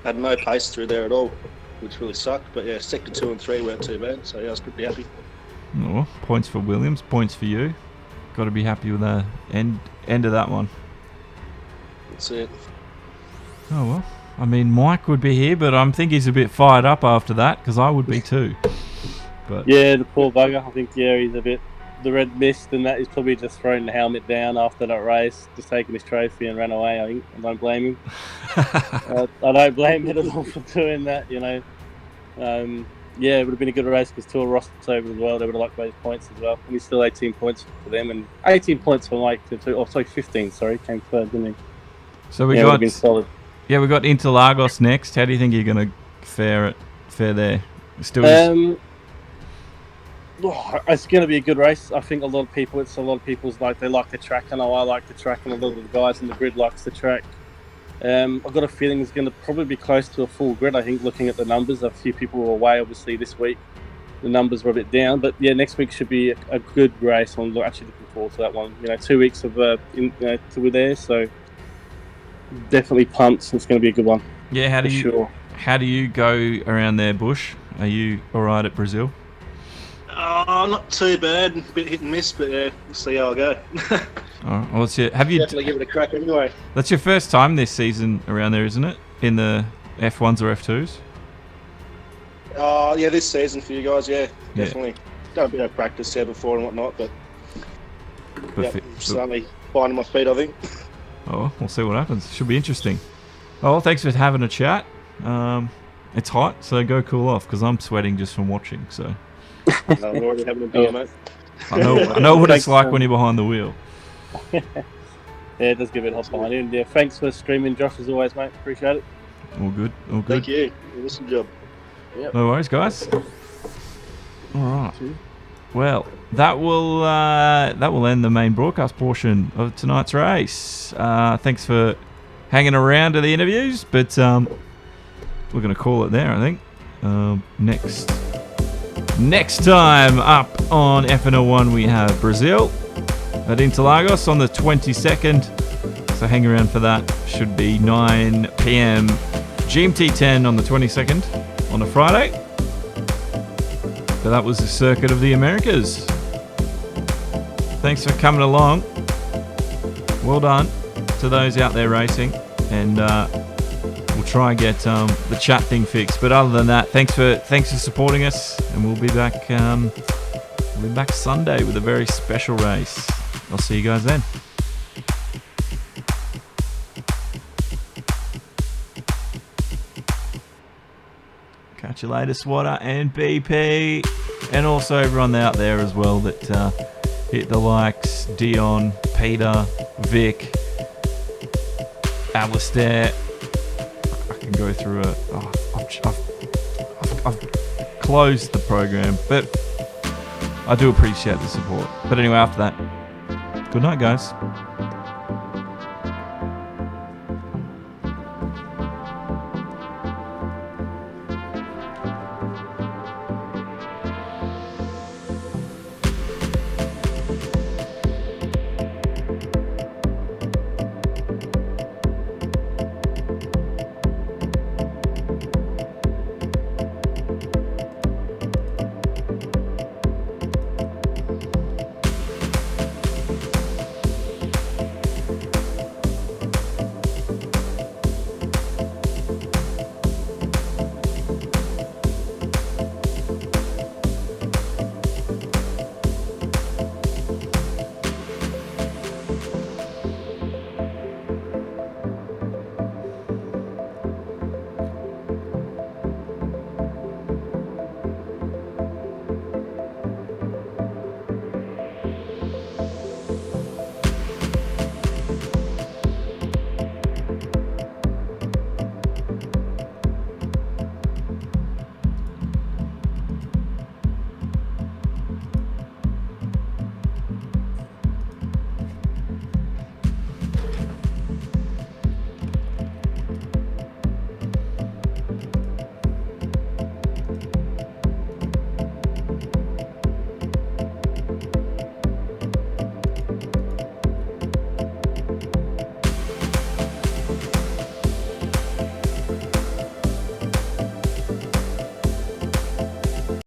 had no pace through there at all, which really sucked. But yeah, sector 2 and 3 weren't too bad, so yeah, I was pretty happy. Oh, points for Williams, points for you. Got to be happy with the end of that one. That's it. Oh well. I mean, Mike would be here, but I think he's a bit fired up after that, because I would be too. But Yeah, the poor bugger. I think he's a bit. The red mist and that, he's probably just thrown the helmet down after that race, just taken his trophy and ran away. I think I don't blame him. I don't blame him at all for doing that. Yeah, it would have been a good race because Tour Ross was over as well. They would have liked those points as well. And he's still 18 points for them and 18 points for Mike. 15. Sorry, came third, didn't he? So we would got have been solid. Yeah, we got Interlagos next. How do you think you're going to fare there? Still. It's going to be a good race. I think a lot of people's like they like the track. I know I like the track, and a lot of the guys in the grid likes the track. I've got a feeling it's going to probably be close to a full grid. I think looking at the numbers, a few people were away. Obviously, this week the numbers were a bit down, but yeah, next week should be a good race. I'm actually looking forward to that one. 2 weeks of till we're there, so definitely pumped. It's going to be a good one. Yeah, how do you go around there, Bush? Are you all right at Brazil? Oh, not too bad. A bit hit and miss, but yeah, we'll see how I go. All right. Well, Definitely give it a crack anyway. That's your first time this season around there, isn't it? In the F1s or F2s? Oh, yeah, this season for you guys, yeah, definitely. Done a bit of practice there before and whatnot, but yeah, certainly finding my feet, I think. Oh, we'll see what happens. Should be interesting. Oh, well, thanks for having a chat. It's hot, so go cool off because I'm sweating just from watching. So I'm already having a beer, mate. I know what it's like when you're behind the wheel. Yeah, it does give it hot behind you. And yeah, thanks for streaming, Josh, as always, mate. Appreciate it. All good. Thank you. Awesome job. Yep. No worries, guys. All right. Well, that will end the main broadcast portion of tonight's race. Thanks for hanging around to the interviews, but we're going to call it there, I think. Next time up on FNL1 we have Brazil at Interlagos on the 22nd. So hang around for that. Should be 9 PM GMT 10 on the 22nd on a Friday. So that was the Circuit of the Americas. Thanks for coming along. Well done to those out there racing, and we'll try and get the chat thing fixed. But other than that, thanks for supporting us, and we'll be back Sunday with a very special race. I'll see you guys then. Catch you later, Swatter and BP, and also everyone out there as well that hit the likes: Dion, Peter, Vic, Alistair. I can go through it. I've closed the program, but I do appreciate the support. But anyway, after that, good night, guys.